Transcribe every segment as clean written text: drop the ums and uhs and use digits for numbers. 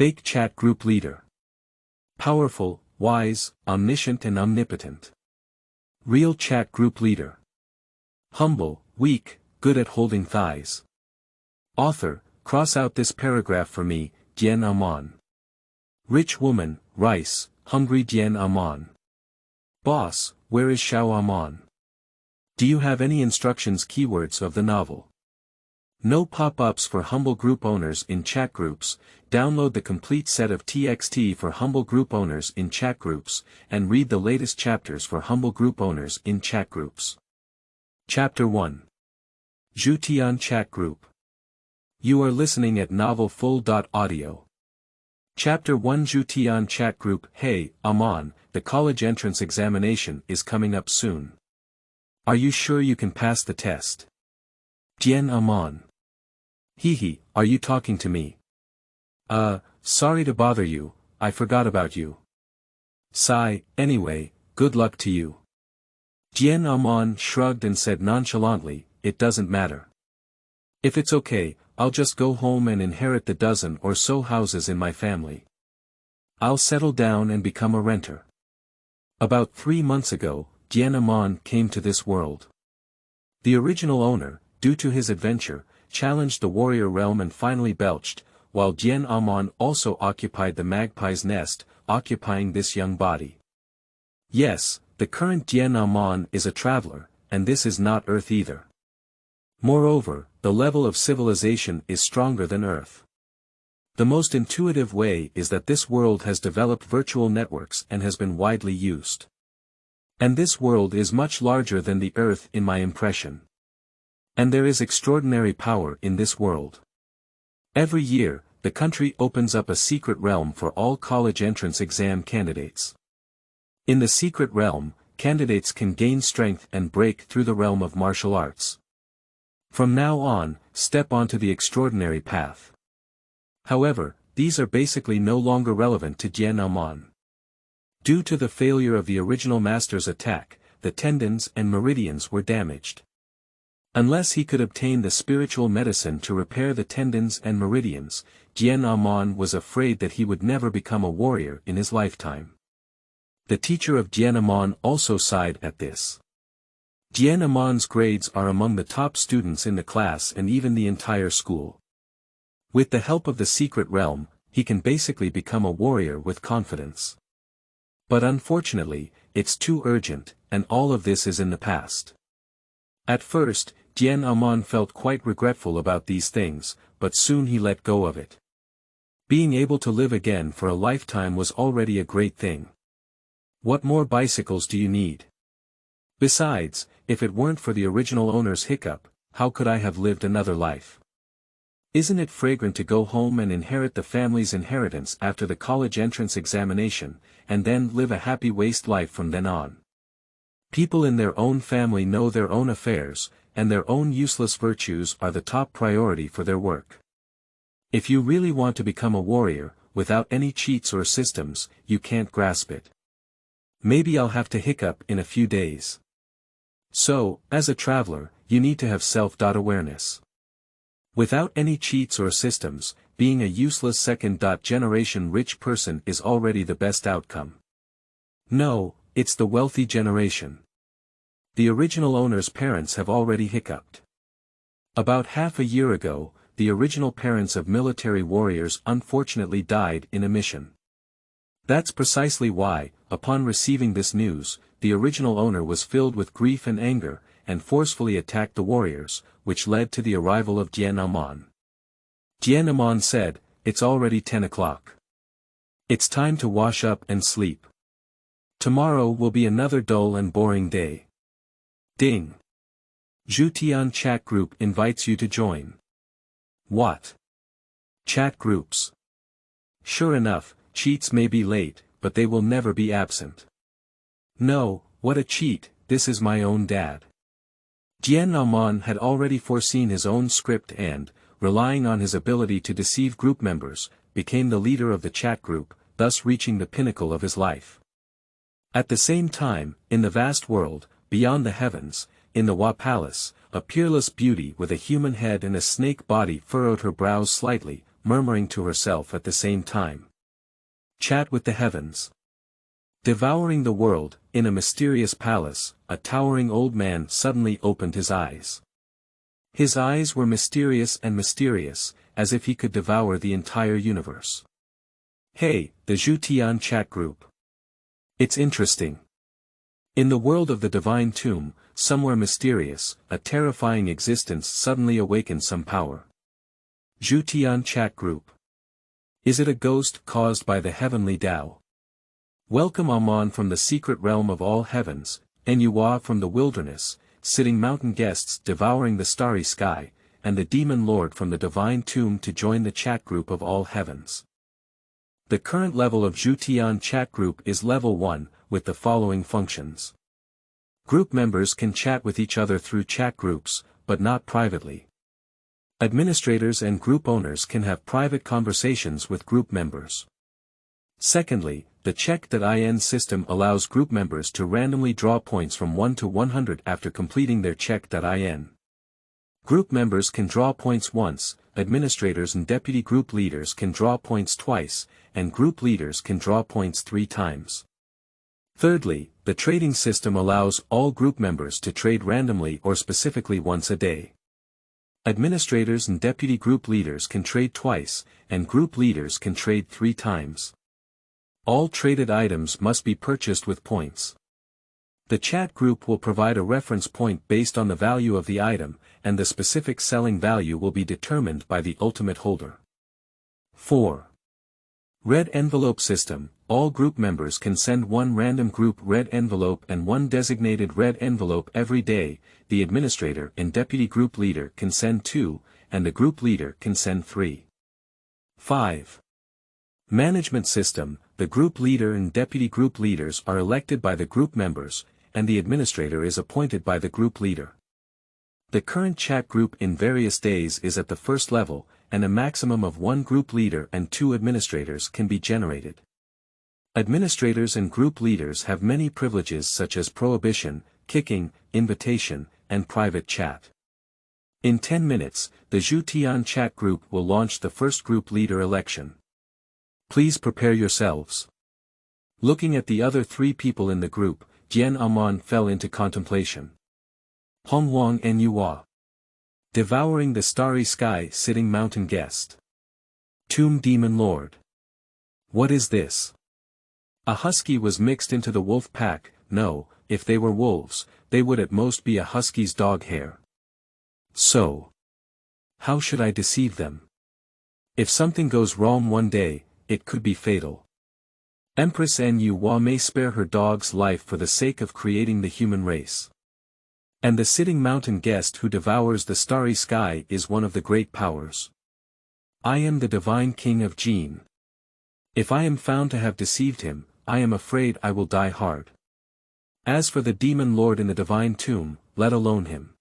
Fake chat group leader. Powerful, wise, omniscient and omnipotent. Real chat group leader. Humble, weak, good at holding thighs. Author, cross out this paragraph for me, Dian Aman. Rich woman, rice, hungry Dian Aman. Boss, where is Xiao Aman? Do you have any instructions? Keywords of the novel. No pop-ups for humble group owners in chat groups. Download the complete set of TXT for humble group owners in chat groups, and read the latest chapters for humble group owners in chat groups. Chapter 1. Zhutian Chat Group. You are listening at novelfull.audio. Chapter 1 Zhutian Chat Group. Hey, Aman, the college entrance examination is coming up soon. Are you sure you can pass the test? Dian Aman. Hehe, are you talking to me? Sorry to bother you, I forgot about you. Sigh, anyway, good luck to you. Dian Aman shrugged and said nonchalantly, it doesn't matter. If it's okay, I'll just go home and inherit the dozen or so houses in my family. I'll settle down and become a renter. About 3 months ago, Dian Aman came to this world. The original owner, due to his adventure, challenged the warrior realm and finally belched, while Dian Aman also occupied the magpie's nest, occupying this young body. Yes, the current Dian Aman is a traveler, and this is not Earth either. Moreover, the level of civilization is stronger than Earth. The most intuitive way is that this world has developed virtual networks and has been widely used. And this world is much larger than the Earth in my impression. And there is extraordinary power in this world. Every year, the country opens up a secret realm for all college entrance exam candidates. In the secret realm, candidates can gain strength and break through the realm of martial arts. From now on, step onto the extraordinary path. However, these are basically no longer relevant to Dian Aman. Due to the failure of the original master's attack, the tendons and meridians were damaged. Unless he could obtain the spiritual medicine to repair the tendons and meridians, Dian Aman was afraid that he would never become a warrior in his lifetime. The teacher of Dian Aman also sighed at this. Dian Aman's grades are among the top students in the class and even the entire school. With the help of the secret realm, he can basically become a warrior with confidence. But unfortunately, it's too urgent, and all of this is in the past. At first, Dian Aman felt quite regretful about these things, but soon he let go of it. Being able to live again for a lifetime was already a great thing. What more bicycles do you need? Besides, if it weren't for the original owner's hiccup, how could I have lived another life? Isn't it fragrant to go home and inherit the family's inheritance after the college entrance examination, and then live a happy waste life from then on? People in their own family know their own affairs, and their own useless virtues are the top priority for their work. If you really want to become a warrior, without any cheats or systems, you can't grasp it. Maybe I'll have to hiccup in a few days. So, as a traveler, you need to have self-awareness. Without any cheats or systems, being a useless second-generation rich person is already the best outcome. No, it's the wealthy generation. The original owner's parents have already hiccuped. About half a year ago, the original parents of military warriors unfortunately died in a mission. That's precisely why, upon receiving this news, the original owner was filled with grief and anger, and forcefully attacked the warriors, which led to the arrival of Dian Aman. Dian Aman said, "It's already 10 o'clock. It's time to wash up and sleep. Tomorrow will be another dull and boring day." Ding! Zhutian Chat Group invites you to join. What? Chat groups. Sure enough, cheats may be late, but they will never be absent. No, what a cheat, this is my own dad. Dian Aman had already foreseen his own script and, relying on his ability to deceive group members, became the leader of the chat group, thus reaching the pinnacle of his life. At the same time, in the vast world, beyond the heavens, in the Wa Palace, a peerless beauty with a human head and a snake body furrowed her brows slightly, murmuring to herself at the same time. Chat with the heavens. Devouring the world, in a mysterious palace, a towering old man suddenly opened his eyes. His eyes were mysterious, as if he could devour the entire universe. Hey, the Zhutian chat group. It's interesting. In the world of the divine tomb, somewhere mysterious, a terrifying existence suddenly awakens some power. Zhutian chat group. Is it a ghost caused by the heavenly Tao? Welcome Aman from the secret realm of all heavens, Enua from the wilderness, sitting mountain guests devouring the starry sky, and the demon lord from the divine tomb to join the chat group of all heavens. The current level of Zhutian chat group is level 1, with the following functions. Group members can chat with each other through chat groups, but not privately. Administrators and group owners can have private conversations with group members. Secondly, the check.in system allows group members to randomly draw points from 1 to 100 after completing their check.in. Group members can draw points once, administrators and deputy group leaders can draw points twice, and group leaders can draw points 3 times. Thirdly, the trading system allows all group members to trade randomly or specifically once a day. Administrators and deputy group leaders can trade twice, and group leaders can trade 3 times. All traded items must be purchased with points. The chat group will provide a reference point based on the value of the item, and the specific selling value will be determined by the ultimate holder. 4. Red envelope system. All group members can send one random group red envelope and one designated red envelope every day. The administrator and deputy group leader can send 2, and the group leader can send 3. 5. Management system. The group leader and deputy group leaders are elected by the group members, and the administrator is appointed by the group leader. The current chat group in various days is at the first level, and a maximum of 1 group leader and 2 administrators can be generated. Administrators and group leaders have many privileges such as prohibition, kicking, invitation, and private chat. In 10 minutes, the Zhutian chat group will launch the first group leader election. Please prepare yourselves. Looking at the other 3 people in the group, Dian Aman fell into contemplation. Hongwang Enua. Devouring the starry sky sitting mountain guest. Tomb demon lord. What is this? A husky was mixed into the wolf pack. No, if they were wolves, they would at most be a husky's dog hair. So, how should I deceive them? If something goes wrong one day, it could be fatal. Empress Enua may spare her dog's life for the sake of creating the human race. And the sitting mountain guest who devours the starry sky is one of the great powers. I am the divine king of Jin. If I am found to have deceived him, I am afraid I will die hard. As for the demon lord in the divine tomb, let alone him.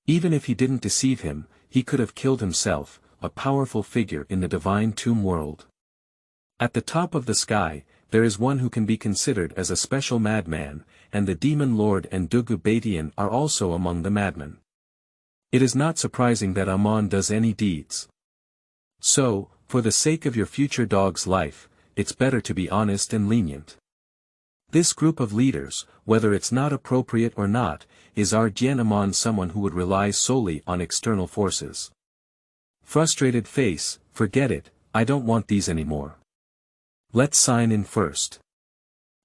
Even if he didn't deceive him, he could have killed himself, a powerful figure in the divine tomb world. At the top of the sky, there is one who can be considered as a special madman, and the demon lord and Dugu Batian are also among the madmen. It is not surprising that Aman does any deeds. So, for the sake of your future dog's life, it's better to be honest and lenient. This group of leaders, whether it's not appropriate or not, is our Dian Aman someone who would rely solely on external forces? Frustrated face, forget it, I don't want these anymore. Let's sign in first.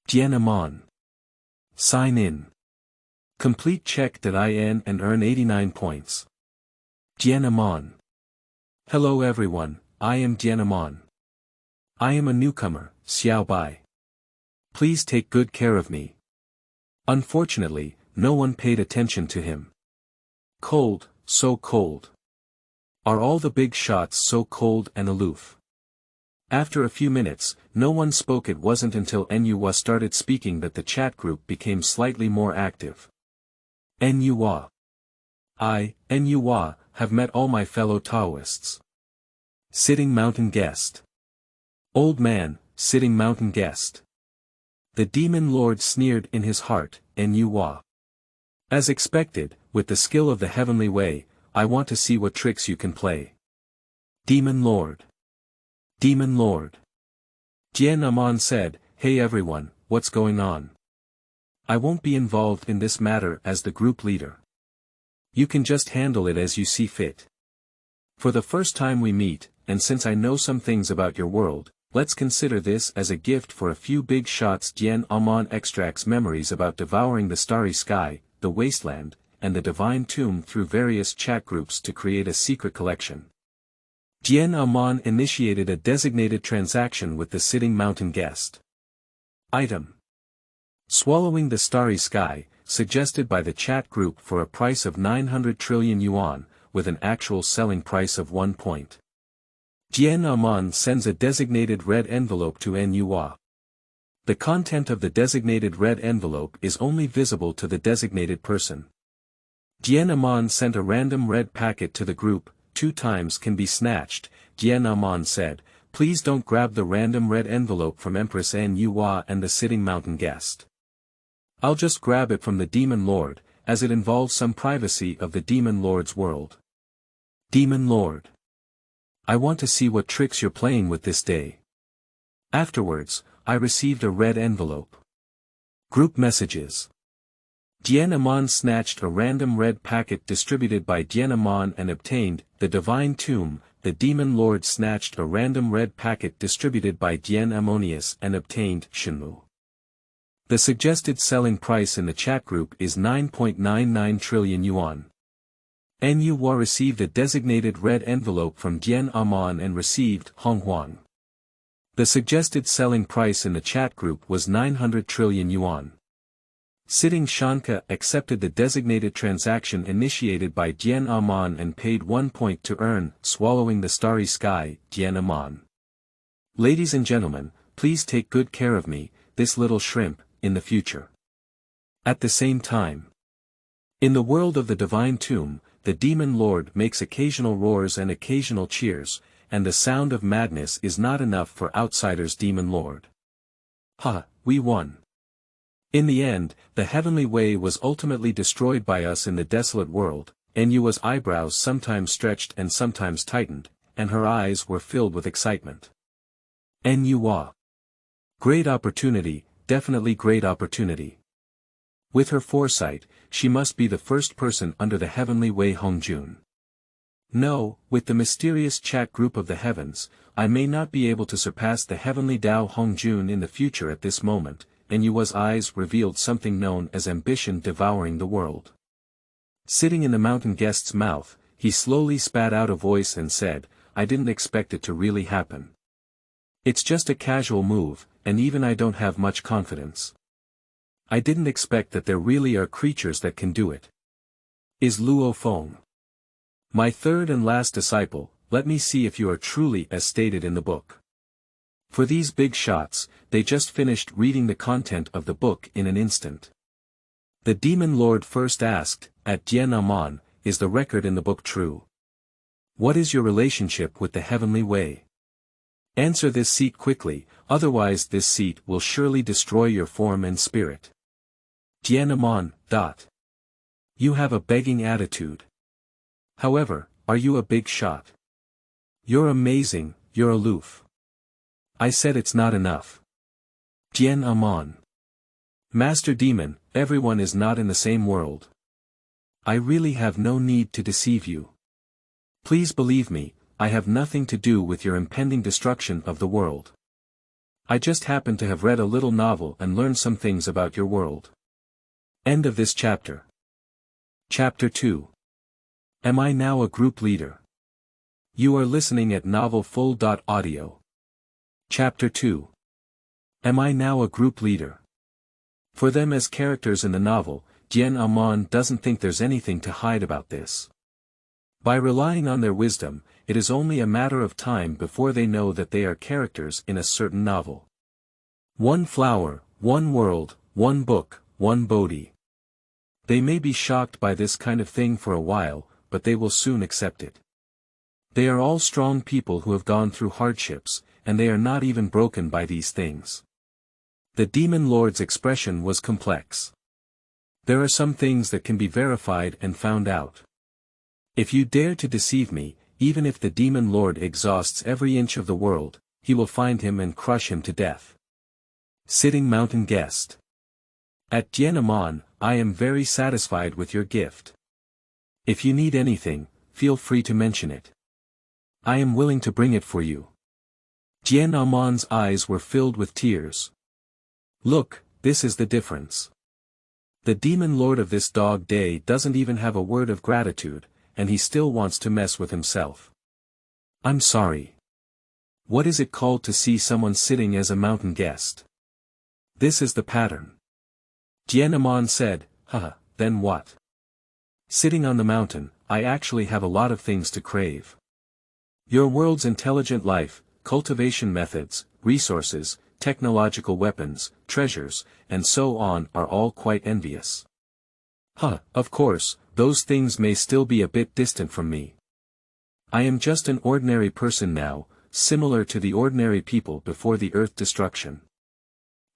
Dian Aman. Sign in. Complete check.in and earn 89 points. Dian Aman. Hello everyone, I am Dian Aman. I am a newcomer, Xiao Bai. Please take good care of me. Unfortunately, no one paid attention to him. Cold, so cold. Are all the big shots so cold and aloof? After a few minutes, no one spoke. It wasn't until Enua started speaking that the chat group became slightly more active. Enua. I, Enua, have met all my fellow Taoists. Sitting mountain guest. Old man, sitting mountain guest. The demon lord sneered in his heart, Enua. As expected, with the skill of the heavenly way, I want to see what tricks you can play. Demon lord. Demon Lord. Dian Aman said, "Hey everyone, what's going on? I won't be involved in this matter as the group leader. You can just handle it as you see fit. For the first time we meet, and since I know some things about your world, let's consider this as a gift for a few big shots." Dian Aman extracts memories about devouring the starry sky, the wasteland, and the divine tomb through various chat groups to create a secret collection. Dian Aman initiated a designated transaction with the sitting mountain guest. Item. Swallowing the starry sky, suggested by the chat group for a price of 900 trillion yuan, with an actual selling price of 1 point. Dian Aman sends a designated red envelope to NUA. The content of the designated red envelope is only visible to the designated person. Dian Aman sent a random red packet to the group. 2 times can be snatched. Dian Aman said, "Please don't grab the random red envelope from Empress NUA and the sitting mountain guest. I'll just grab it from the Demon Lord, as it involves some privacy of the Demon Lord's world." Demon Lord. I want to see what tricks you're playing with this day. Afterwards, I received a red envelope. Group messages. Dian Aman snatched a random red packet distributed by Dian Aman and obtained the divine tomb. The Demon Lord snatched a random red packet distributed by Dian Ammonius and obtained Shenmu. The suggested selling price in the chat group is 9.99 trillion yuan. NUA received a designated red envelope from Dian Aman and received Honghuang. The suggested selling price in the chat group was 900 trillion yuan. Sitting Shanka accepted the designated transaction initiated by Dian Aman and paid 1 point to earn swallowing the starry sky. Dian Aman. Ladies and gentlemen, please take good care of me, this little shrimp, in the future. At the same time, in the world of the divine tomb, the Demon Lord makes occasional roars and occasional cheers, and the sound of madness is not enough for outsiders. Demon Lord. Ha, we won. In the end, the heavenly way was ultimately destroyed by us in the desolate world. Nua's eyebrows sometimes stretched and sometimes tightened, and her eyes were filled with excitement. Nua. Great opportunity, definitely great opportunity. With her foresight, she must be the first person under the heavenly way. Hongjun. No, with the mysterious chat group of the heavens, I may not be able to surpass the heavenly Tao Hongjun in the future at this moment. Nua's eyes revealed something known as ambition devouring the world. Sitting in the mountain guest's mouth, he slowly spat out a voice and said, "I didn't expect it to really happen. It's just a casual move, and even I don't have much confidence. I didn't expect that there really are creatures that can do it. Is Luo Feng my third and last disciple? Let me see if you are truly as stated in the book." For these big shots, they just finished reading the content of the book in an instant. The Demon Lord first asked, at Dian Aman, "Is the record in the book true? What is your relationship with the heavenly way? Answer this seat quickly, otherwise this seat will surely destroy your form and spirit." Dian Aman. You have a begging attitude. However, are you a big shot? You're amazing, you're aloof. I said it's not enough. Dian Aman. Master Demon, everyone is not in the same world. I really have no need to deceive you. Please believe me, I have nothing to do with your impending destruction of the world. I just happen to have read a little novel and learned some things about your world. End of this chapter. Chapter 2. Am I now a group leader? You are listening at novelfull.audio. Chapter 2. Am I now a group leader? For them as characters in the novel, Dian Aman doesn't think there's anything to hide about this. By relying on their wisdom, it is only a matter of time before they know that they are characters in a certain novel. One flower, one world, one book, one Bodhi. They may be shocked by this kind of thing for a while, but they will soon accept it. They are all strong people who have gone through hardships, and they are not even broken by these things. The Demon Lord's expression was complex. There are some things that can be verified and found out. If you dare to deceive me, even if the Demon Lord exhausts every inch of the world, he will find him and crush him to death. Sitting mountain guest. At Dian Aman, I am very satisfied with your gift. If you need anything, feel free to mention it. I am willing to bring it for you. Dian Aman's eyes were filled with tears. Look, this is the difference. The demon lord of this dog day doesn't even have a word of gratitude, and he still wants to mess with himself. I'm sorry. What is it called to see someone sitting as a mountain guest? This is the pattern. Dian Aman said, haha, then what? Sitting on the mountain, I actually have a lot of things to crave. Your world's intelligent life, cultivation methods, resources, technological weapons, treasures, and so on are all quite envious. Of course, those things may still be a bit distant from me. I am just an ordinary person now, similar to the ordinary people before the Earth destruction.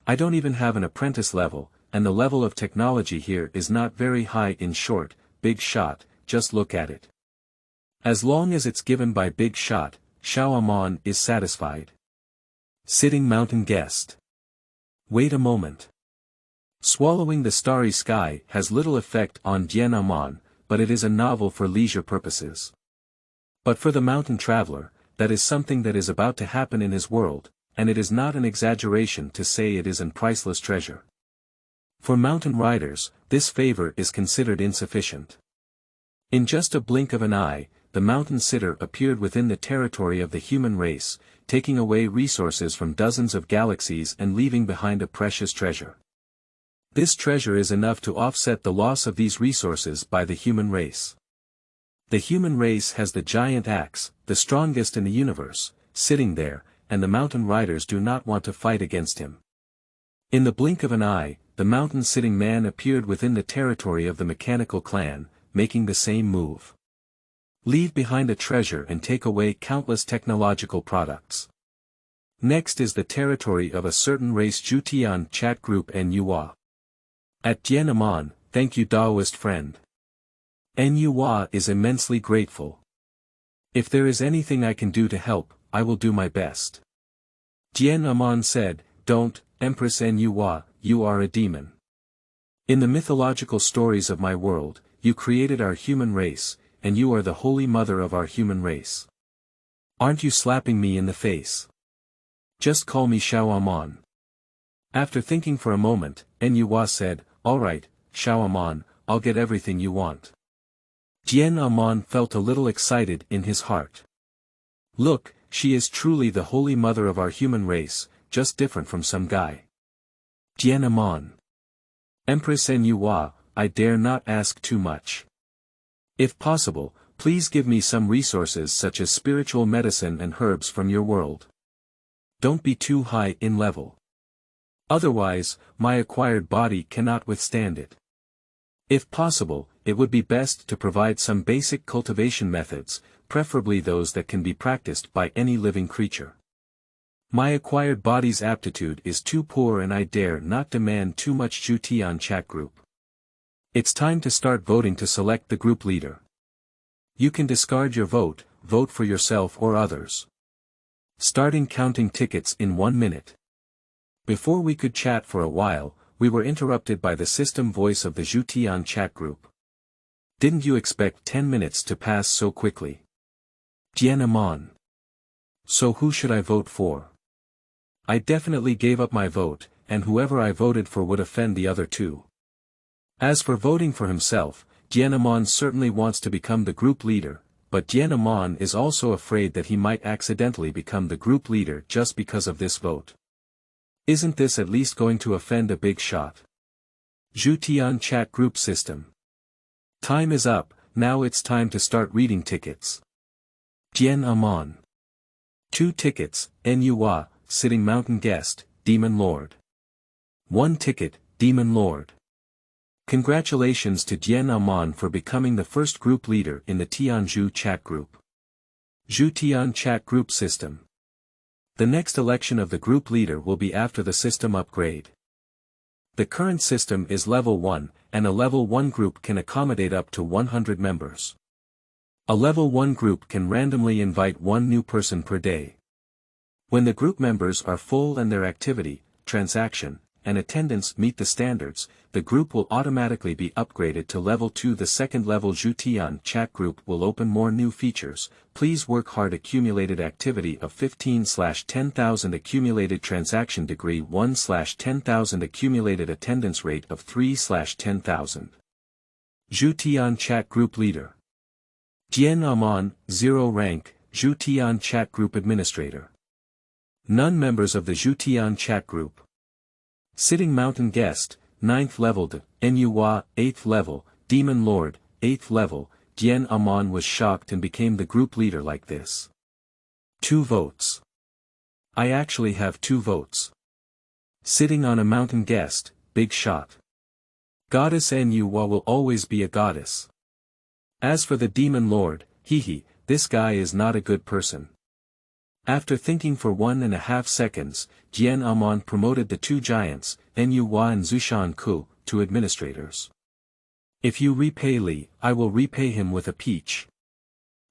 I don't even have an apprentice level, and the level of technology here is not very high. In short, Big Shot, just look at it. As long as it's given by Big Shot, Xiao Aman is satisfied. Sitting mountain guest. Wait a moment. Swallowing the starry sky has little effect on Dian Aman, but it is a novel for leisure purposes. But for the mountain traveler, that is something that is about to happen in his world, and it is not an exaggeration to say it is an priceless treasure. For mountain riders, this favor is considered insufficient. In just a blink of an eye, the mountain sitter appeared within the territory of the human race, taking away resources from dozens of galaxies and leaving behind a precious treasure. This treasure is enough to offset the loss of these resources by the human race. The human race has the giant axe, the strongest in the universe, sitting there, and the mountain riders do not want to fight against him. In the blink of an eye, the mountain-sitting man appeared within the territory of the mechanical clan, making the same move. Leave behind a treasure and take away countless technological products. Next is the territory of a certain race Zhutian chat group Nua. At Dian Aman, thank you Taoist friend. Nua is immensely grateful. If there is anything I can do to help, I will do my best. Dian Aman said, don't, Empress Nua, you are a demon. In the mythological stories of my world, you created our human race, and you are the holy mother of our human race. Aren't you slapping me in the face? Just call me Xiao Aman. After thinking for a moment, Nua said, alright, Xiao Aman, I'll get everything you want. Dian Aman felt a little excited in his heart. Look, she is truly the holy mother of our human race, just different from some guy. Dian Aman. Empress Nua, I dare not ask too much. If possible, please give me some resources such as spiritual medicine and herbs from your world. Don't be too high in level. Otherwise, my acquired body cannot withstand it. If possible, it would be best to provide some basic cultivation methods, preferably those that can be practiced by any living creature. My acquired body's aptitude is too poor and I dare not demand too much Zhutian chat group. It's time to start voting to select the group leader. You can discard your vote, vote for yourself or others. Starting counting tickets in 1 minute. Before we could chat for a while, we were interrupted by the system voice of the Zhutian chat group. Didn't you expect 10 minutes to pass so quickly? Dian Aman. So who should I vote for? I definitely gave up my vote, and whoever I voted for would offend the other two. As for voting for himself, Dian Aman certainly wants to become the group leader, but Dian Aman is also afraid that he might accidentally become the group leader just because of this vote. Isn't this at least going to offend a big shot? Zhutian chat group system. Time is up, now it's time to start reading tickets. Dian Aman. 2 tickets, Nua, sitting mountain guest, demon lord. 1 ticket, demon lord. Congratulations to Dian Aman for becoming the first group leader in the Tianzhu chat group. Zhutian chat group system. The next election of the group leader will be after the system upgrade. The current system is level 1, and a level 1 group can accommodate up to 100 members. A level 1 group can randomly invite 1 new person per day. When the group members are full and their activity, transaction, and attendance meet the standards, the group will automatically be upgraded to level 2. The second level Zhutian chat group will open more new features. Please work hard. Accumulated activity of 15/10,000, accumulated transaction degree 1/10,000, accumulated attendance rate of 3/10,000. Zhutian chat group leader. Dian Aman, 0 rank, Zhutian chat group administrator. None members of the Zhutian chat group. Sitting mountain guest, 9th level. Nuwa, 8th level, demon lord, 8th level. Dian Aman was shocked and became the group leader like this. 2 votes. I actually have 2 votes. Sitting on a mountain guest, big shot. Goddess Nuwa will always be a goddess. As for the demon lord, this guy is not a good person. After thinking for 1.5 seconds, Dian Aman promoted the 2 giants, Nuwa and Zhutian to administrators. If you repay Li, I will repay him with a peach.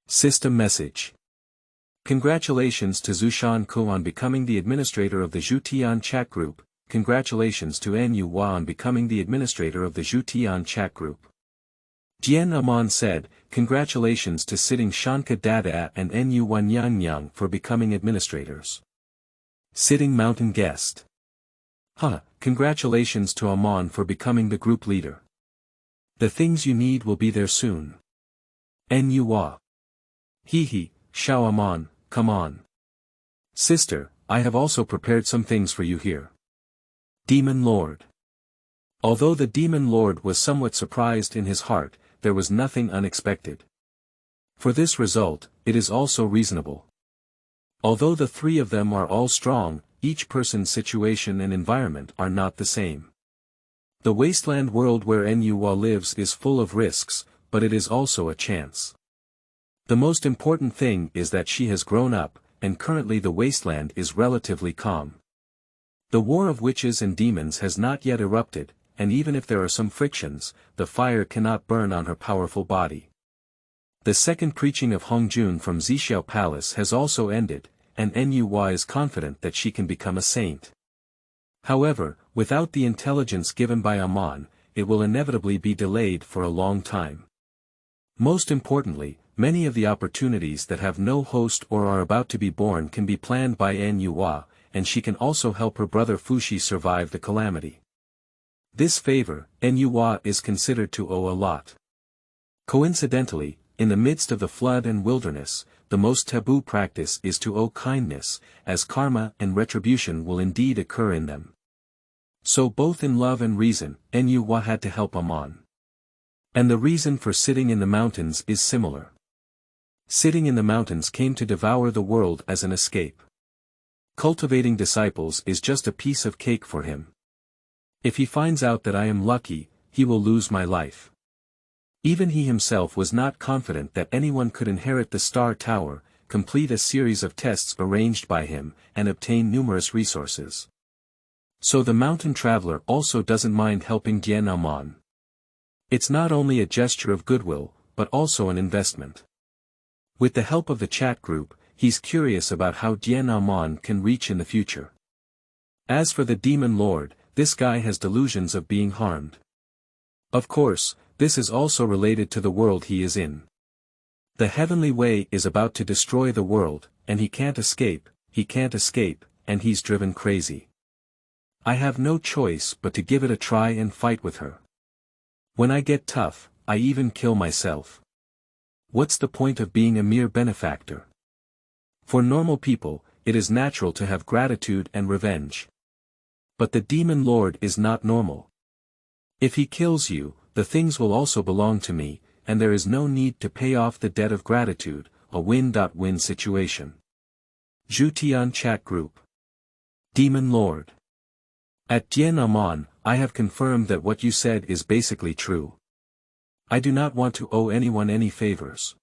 System message. Congratulations to Zhutian on becoming the administrator of the Zhutian chat group. Congratulations to Nuwa on becoming the administrator of the Zhutian chat group. Dian Aman said, congratulations to sitting Shanka Dada and Nuwa Nyang for becoming administrators. Sitting mountain guest. Congratulations to Aman for becoming the group leader. The things you need will be there soon. Nuwa. Xiao Aman, come on. Sister, I have also prepared some things for you here. Demon Lord. Although the Demon Lord was somewhat surprised in his heart, there was nothing unexpected. For this result, it is also reasonable. Although the 3 of them are all strong, each person's situation and environment are not the same. The wasteland world where Nuwa lives is full of risks, but it is also a chance. The most important thing is that she has grown up, and currently the wasteland is relatively calm. The war of witches and demons has not yet erupted, and even if there are some frictions, the fire cannot burn on her powerful body. The second preaching of Hongjun from Zhixiao Palace has also ended, and Nuwa is confident that she can become a saint. However, without the intelligence given by Aman, it will inevitably be delayed for a long time. Most importantly, many of the opportunities that have no host or are about to be born can be planned by Nuwa, and she can also help her brother Fuxi survive the calamity. This favor, Nuwa is considered to owe a lot. Coincidentally, in the midst of the flood and wilderness, the most taboo practice is to owe kindness, as karma and retribution will indeed occur in them. So both in love and reason, Nuwa had to help Aman. And the reason for sitting in the mountains is similar. Sitting in the mountains came to devour the world as an escape. Cultivating disciples is just a piece of cake for him. If he finds out that I am lucky, he will lose my life. Even he himself was not confident that anyone could inherit the Star Tower, complete a series of tests arranged by him, and obtain numerous resources. So the mountain traveler also doesn't mind helping Dian Aman. It's not only a gesture of goodwill, but also an investment. With the help of the chat group, he's curious about how Dian Aman can reach in the future. As for the Demon Lord, this guy has delusions of being harmed. Of course, this is also related to the world he is in. The heavenly way is about to destroy the world, and he can't escape, and he's driven crazy. I have no choice but to give it a try and fight with her. When I get tough, I even kill myself. What's the point of being a mere benefactor? For normal people, it is natural to have gratitude and revenge. But the Demon Lord is not normal. If he kills you, the things will also belong to me, and there is no need to pay off the debt of gratitude, a win-win situation. Zhutian Chat Group. Demon Lord. At Dian Aman, I have confirmed that what you said is basically true. I do not want to owe anyone any favors.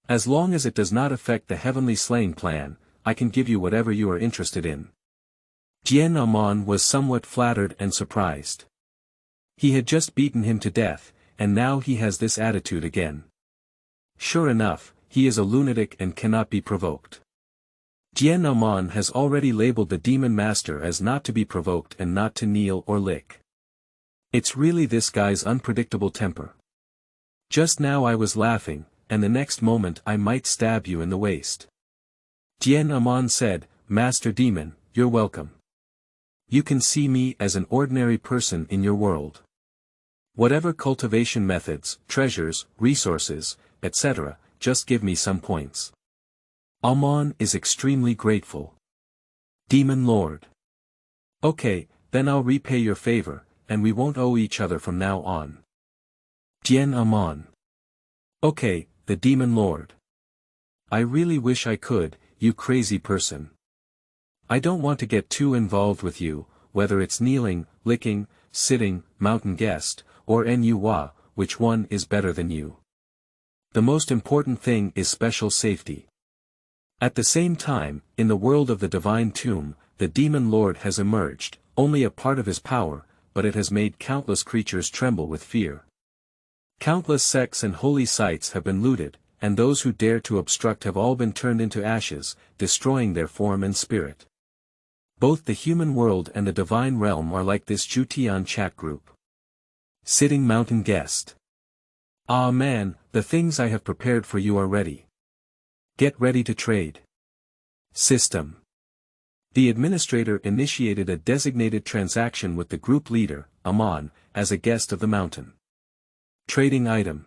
As long as it does not affect the heavenly slaying plan, I can give you whatever you are interested in. Dian Aman was somewhat flattered and surprised. He had just beaten him to death, and now he has this attitude again. Sure enough, he is a lunatic and cannot be provoked. Dian Aman has already labeled the demon master as not to be provoked and not to kneel or lick. It's really this guy's unpredictable temper. Just now I was laughing, and the next moment I might stab you in the waist. Dian Aman said, Master Demon, you're welcome. You can see me as an ordinary person in your world. Whatever cultivation methods, treasures, resources, etc., just give me some points. Aman is extremely grateful. Demon Lord. Okay, then I'll repay your favor, and we won't owe each other from now on. Dian Aman. Okay, the Demon Lord. I really wish I could, you crazy person. I don't want to get too involved with you, whether it's kneeling, licking, sitting, mountain guest, or NUWA, which one is better than you? The most important thing is special safety. At the same time, in the world of the divine tomb, the Demon Lord has emerged, only a part of his power, but it has made countless creatures tremble with fear. Countless sects and holy sites have been looted, and those who dare to obstruct have all been turned into ashes, destroying their form and spirit. Both the human world and the divine realm are like this Zhutian chat group. Sitting mountain guest. Ah man, the things I have prepared for you are ready. Get ready to trade. System. The administrator initiated a designated transaction with the group leader, Aman, as a guest of the mountain. Trading item.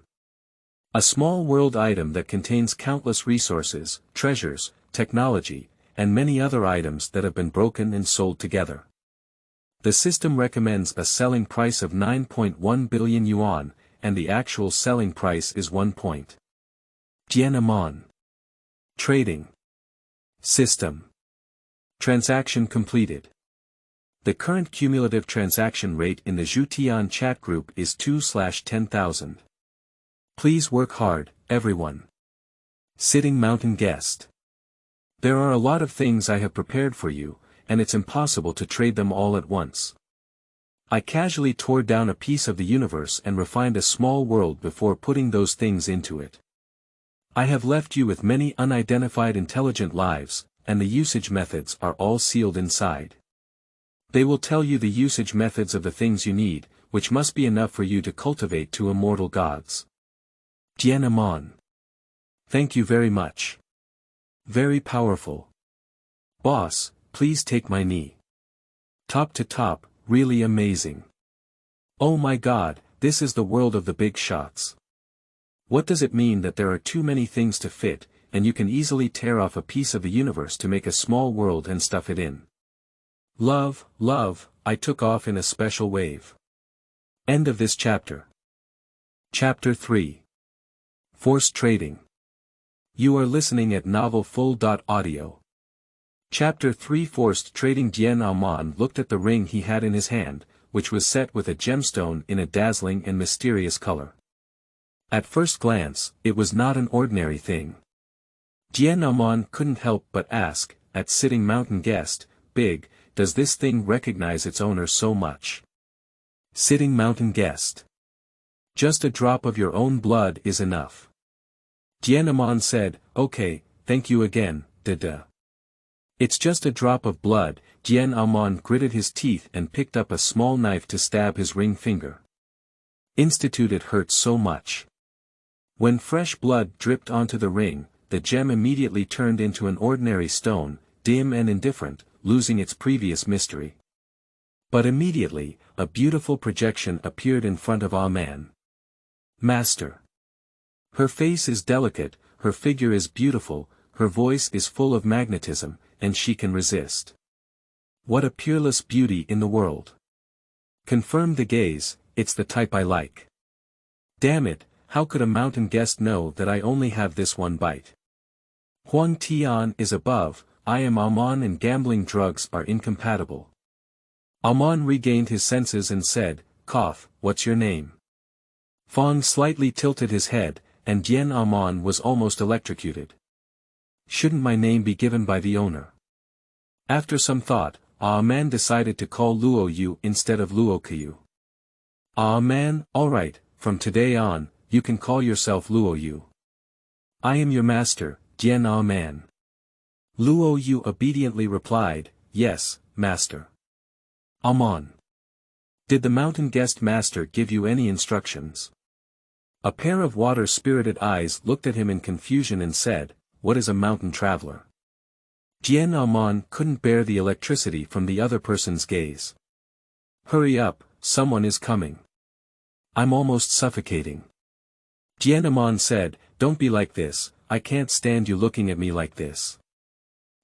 A small world item that contains countless resources, treasures, technology, and many other items that have been broken and sold together. The system recommends a selling price of 9.1 billion yuan, and the actual selling price is 1. Dian Aman. Trading. System. Transaction completed. The current cumulative transaction rate in the Zhutian chat group is 2/10,000. Please work hard, everyone. Sitting mountain guest. There are a lot of things I have prepared for you, and it's impossible to trade them all at once. I casually tore down a piece of the universe and refined a small world before putting those things into it. I have left you with many unidentified intelligent lives, and the usage methods are all sealed inside. They will tell you the usage methods of the things you need, which must be enough for you to cultivate to immortal gods. Dian Aman. Thank you very much. Very powerful. Boss, please take my knee. Top to top, really amazing. Oh my god, this is the world of the big shots. What does it mean that there are too many things to fit, and you can easily tear off a piece of the universe to make a small world and stuff it in? Love, I took off in a special wave. End of this chapter. Chapter 3. Forced Trading. You are listening at novelfull.audio. Chapter 3. Forced Trading. Dian Aman looked at the ring he had in his hand, which was set with a gemstone in a dazzling and mysterious color. At first glance, it was not an ordinary thing. Dian Aman couldn't help but ask, at sitting mountain guest, big, does this thing recognize its owner so much? Sitting mountain guest. Just a drop of your own blood is enough. Dian Aman said, okay, thank you again, Dada. It's just a drop of blood. Dian Aman gritted his teeth and picked up a small knife to stab his ring finger. Institute, it hurt so much. When fresh blood dripped onto the ring, the gem immediately turned into an ordinary stone, dim and indifferent, losing its previous mystery. But immediately, a beautiful projection appeared in front of Aman. Master. Her face is delicate, her figure is beautiful, her voice is full of magnetism, and she can resist. What a peerless beauty in the world. Confirm the gaze, it's the type I like. Damn it, how could a mountain guest know that I only have this one bite? Huang Tian is above, I am Aman and gambling drugs are incompatible. Aman regained his senses and said, cough, what's your name? Fong slightly tilted his head, and Dian Aman was almost electrocuted. Shouldn't my name be given by the owner? After some thought, Aman decided to call Luo Yu instead of Luo Qiu. Aman, alright, from today on, you can call yourself Luo Yu. I am your master, Dian Aman. Luo Yu obediently replied, "Yes, master." Aman. Did the mountain guest master give you any instructions? A pair of water-spirited eyes looked at him in confusion and said, "What is a mountain traveler?" Dian Aman couldn't bear the electricity from the other person's gaze. "Hurry up, someone is coming. I'm almost suffocating." Dian Aman said, "Don't be like this, I can't stand you looking at me like this."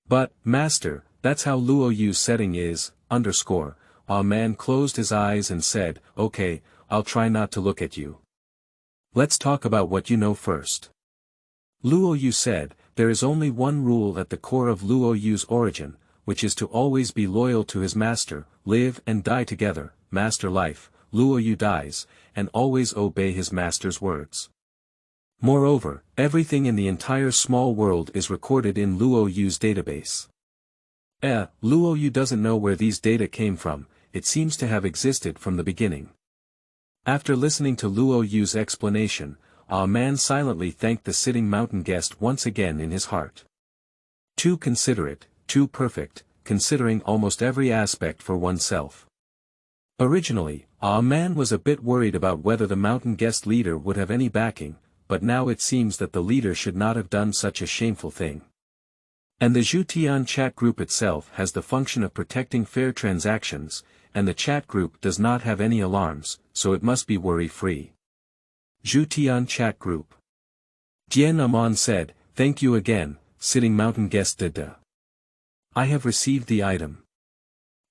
"But, master, that's how Luo Yu's setting is, underscore." A man closed his eyes and said, "Okay, I'll try not to look at you. Let's talk about what you know first." Luo Yu said, "There is only one rule at the core of Luo Yu's origin, which is to always be loyal to his master, live and die together, master life, Luo Yu dies, and always obey his master's words." Moreover, everything in the entire small world is recorded in Luo Yu's database. Luo Yu doesn't know where these data came from, it seems to have existed from the beginning. After listening to Luo Yu's explanation, a man silently thanked the sitting mountain guest once again in his heart. Too considerate, too perfect, considering almost every aspect for oneself. Originally, a man was a bit worried about whether the mountain guest leader would have any backing, but now it seems that the leader should not have done such a shameful thing. And the Zhutian chat group itself has the function of protecting fair transactions, and the chat group does not have any alarms, so it must be worry-free. Zhutian chat group. Dian Aman said, "Thank you again, sitting mountain guest Dada. I have received the item.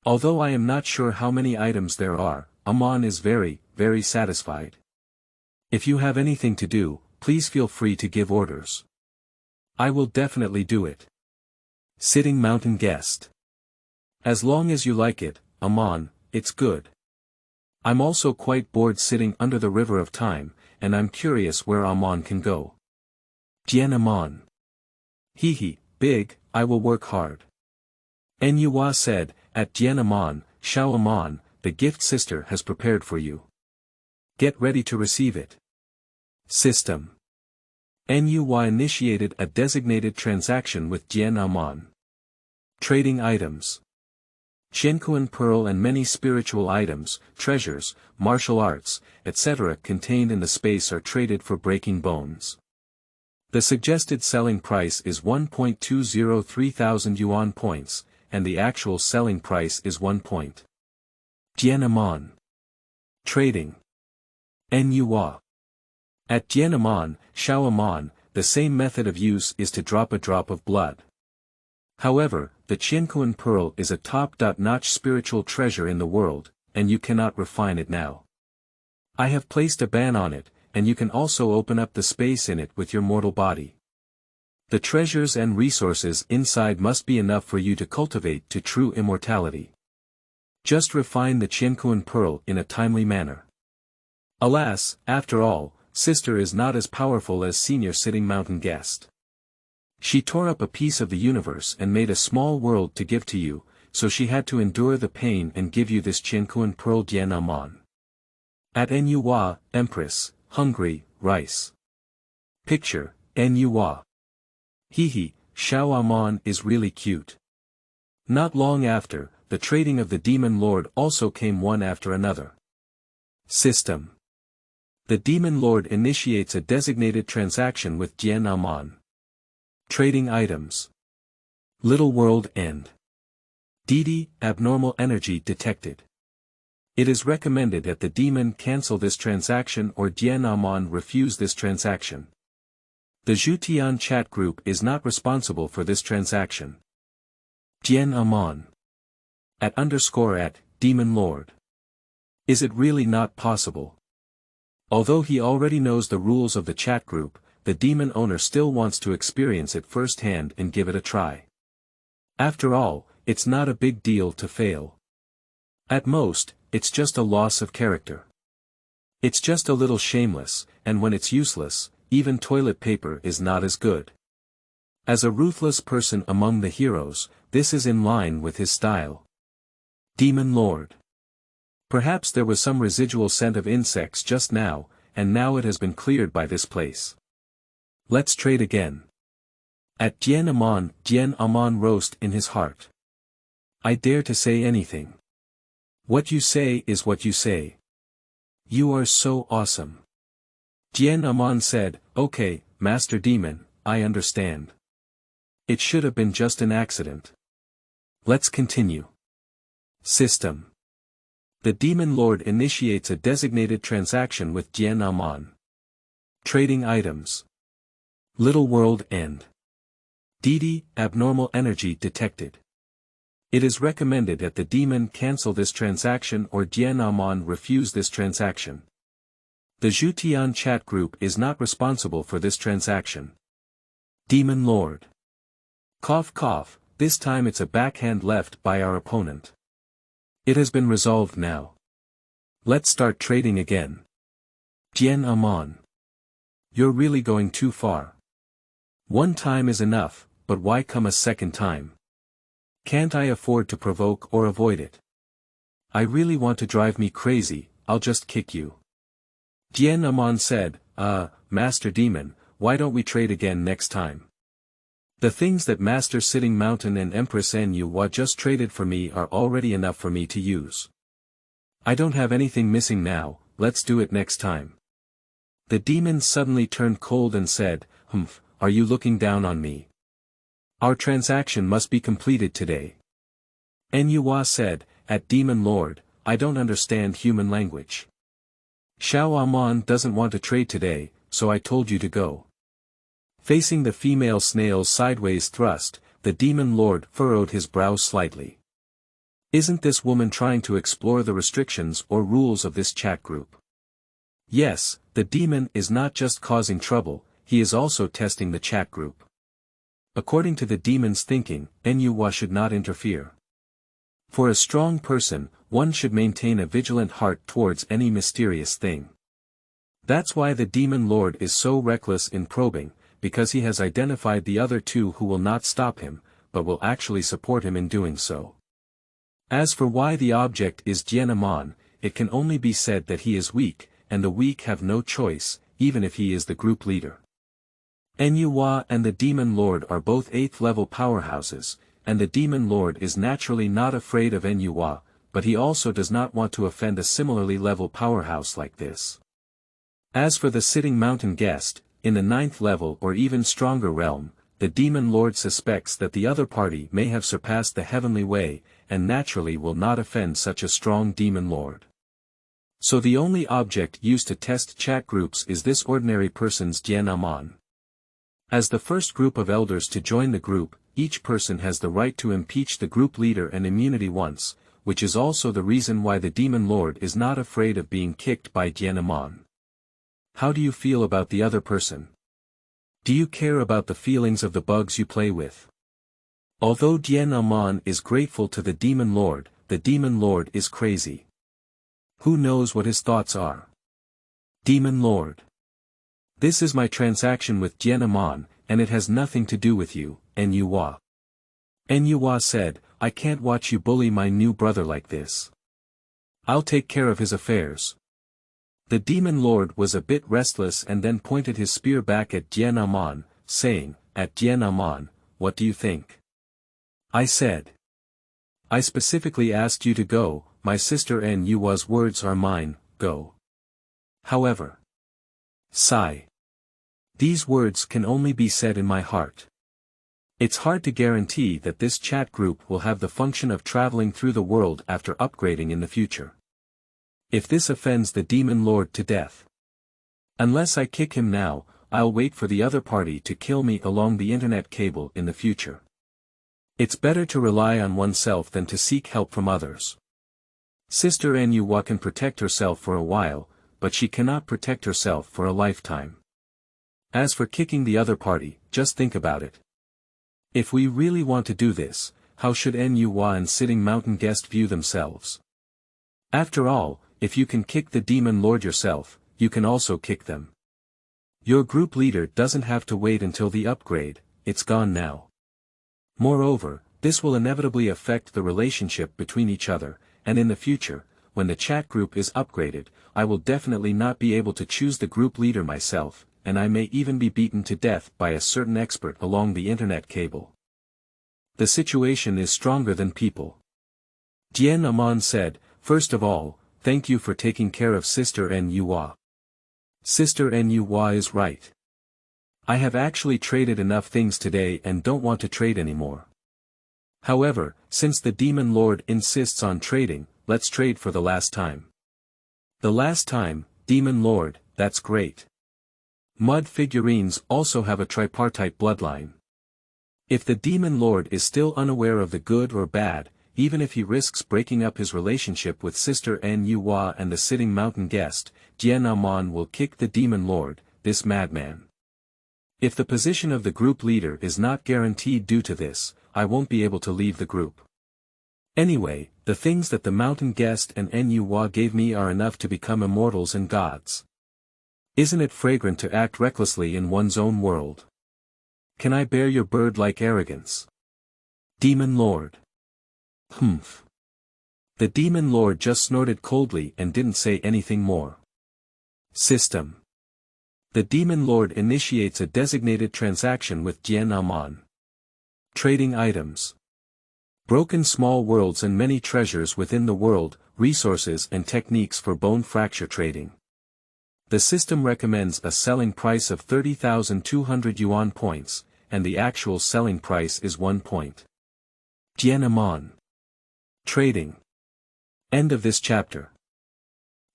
Although I am not sure how many items there are, Aman is very, very satisfied. If you have anything to do, please feel free to give orders. I will definitely do it." Sitting mountain guest. "As long as you like it, Aman, it's good. I'm also quite bored sitting under the river of time, and I'm curious where Aman can go." Dian Aman. "Hehe, big, I will work hard." Nuwa said, "At Dian Aman, Xiao Aman, the gift sister has prepared for you. Get ready to receive it." System. Nuwa initiated a designated transaction with Dian Aman. Trading items. Qiankuan pearl and many spiritual items, treasures, martial arts, etc. contained in the space are traded for breaking bones. The suggested selling price is 1.203,000 yuan points, and the actual selling price is 1 point. Dian Aman. Trading. Nuwa. At Dian Aman, Xiao Aman, the same method of use is to drop a drop of blood. However, the Qiankuan pearl is a top-notch spiritual treasure in the world, and you cannot refine it now. I have placed a ban on it, and you can also open up the space in it with your mortal body. The treasures and resources inside must be enough for you to cultivate to true immortality. Just refine the Qiankuan pearl in a timely manner. Alas, after all, sister is not as powerful as senior sitting mountain guest. She tore up a piece of the universe and made a small world to give to you, so she had to endure the pain and give you this Qiankuan pearl. Dian Aman. At Nuwa, Empress, hungry, rice. Picture, Nuwa. Hehe, Xiao Aman is really cute. Not long after, the trading of the demon lord also came one after another. System. The demon lord initiates a designated transaction with Dian Aman. Trading items. Little world end. DD, abnormal energy detected. It is recommended that the demon cancel this transaction or Dian Aman refuse this transaction. The Zhutian chat group is not responsible for this transaction. Dian Aman. At demon lord. Is it really not possible? Although he already knows the rules of the chat group, the demon owner still wants to experience it firsthand and give it a try. After all, it's not a big deal to fail. At most, it's just a loss of character. It's just a little shameless, and when it's useless, even toilet paper is not as good. As a ruthless person among the heroes, this is in line with his style. Demon Lord. Perhaps there was some residual scent of insects just now, and now it has been cleared by this place. Let's trade again. At Dian Aman roast in his heart. I dare to say anything. What you say is what you say. You are so awesome. Dian Aman said, okay, Master Demon, I understand. It should have been just an accident. Let's continue. System. The Demon Lord initiates a designated transaction with Dian Aman. Trading items. Little world end. DD, abnormal energy detected. It is recommended that the demon cancel this transaction or Dian Aman refuse this transaction. The Zhutian chat group is not responsible for this transaction. Demon Lord. Cough cough, this time it's a backhand left by our opponent. It has been resolved now. Let's start trading again. Dian Aman. You're really going too far. One time is enough, but why come a second time? Can't I afford to provoke or avoid it? I really want to drive me crazy, I'll just kick you. Dian Aman said, Master Demon, why don't we trade again next time? The things that Master Sitting Mountain and Empress Nuwa just traded for me are already enough for me to use. I don't have anything missing now, let's do it next time. The demon suddenly turned cold and said, Humph, are you looking down on me? Our transaction must be completed today. Nuwa said, at Demon Lord, I don't understand human language. Xiao Aman doesn't want to trade today, so I told you to go. Facing the female snail's sideways thrust, the Demon Lord furrowed his brow slightly. Isn't this woman trying to explore the restrictions or rules of this chat group? Yes, the demon is not just causing trouble, he is also testing the chat group. According to the demon's thinking, Nuwa should not interfere. For a strong person, one should maintain a vigilant heart towards any mysterious thing. That's why the Demon Lord is so reckless in probing, because he has identified the other two who will not stop him, but will actually support him in doing so. As for why the object is Dian Aman, it can only be said that he is weak, and the weak have no choice, even if he is the group leader. Nuwa and the Demon Lord are both 8th level powerhouses, and the Demon Lord is naturally not afraid of Nuwa, but he also does not want to offend a similarly level powerhouse like this. As for the Sitting Mountain guest, in the 9th level or even stronger realm, the Demon Lord suspects that the other party may have surpassed the heavenly way, and naturally will not offend such a strong Demon Lord. So the only object used to test chat groups is this ordinary person's Dian Aman. As the first group of elders to join the group, each person has the right to impeach the group leader and immunity once, which is also the reason why the Demon Lord is not afraid of being kicked by Dian Aman. How do you feel about the other person? Do you care about the feelings of the bugs you play with? Although Dian Aman is grateful to the Demon Lord is crazy. Who knows what his thoughts are? Demon Lord. This is my transaction with Dian Aman, and it has nothing to do with you, Nuwa. Nuwa said, I can't watch you bully my new brother like this. I'll take care of his affairs. The Demon Lord was a bit restless and then pointed his spear back at Dian Aman, saying, at Dian Aman, what do you think? I said. I specifically asked you to go, my sister Nuwa's words are mine, go. However. Sigh. These words can only be said in my heart. It's hard to guarantee that this chat group will have the function of traveling through the world after upgrading in the future. If this offends the Demon Lord to death. Unless I kick him now, I'll wait for the other party to kill me along the internet cable in the future. It's better to rely on oneself than to seek help from others. Sister Nuwa can protect herself for a while, but she cannot protect herself for a lifetime. As for kicking the other party, just think about it. If we really want to do this, how should Nuwa and Sitting Mountain guest view themselves? After all, if you can kick the Demon Lord yourself, you can also kick them. Your group leader doesn't have to wait until the upgrade, it's gone now. Moreover, this will inevitably affect the relationship between each other, and in the future, when the chat group is upgraded, I will definitely not be able to choose the group leader myself, and I may even be beaten to death by a certain expert along the internet cable. The situation is stronger than people. Dian Aman said, "First of all, thank you for taking care of Sister Nua. Sister Nua is right. I have actually traded enough things today and don't want to trade anymore. However, since the Demon Lord insists on trading, let's trade for the last time." The last time, Demon Lord, that's great. Mud figurines also have a tripartite bloodline. If the Demon Lord is still unaware of the good or bad, even if he risks breaking up his relationship with Sister Nua and the sitting mountain guest, Dian Aman will kick the Demon Lord, this madman. If the position of the group leader is not guaranteed due to this, I won't be able to leave the group. Anyway, the things that the mountain guest and Nua gave me are enough to become immortals and gods. Isn't it fragrant to act recklessly in one's own world? Can I bear your bird-like arrogance? Demon Lord. Humph. The Demon Lord just snorted coldly and didn't say anything more. System. The Demon Lord initiates a designated transaction with Dian Aman. Trading items. Broken small worlds and many treasures within the world, resources and techniques for bone fracture trading. The system recommends a selling price of 30,200 yuan points, and the actual selling price is 1 point. Dian Aman. Trading. End of this chapter.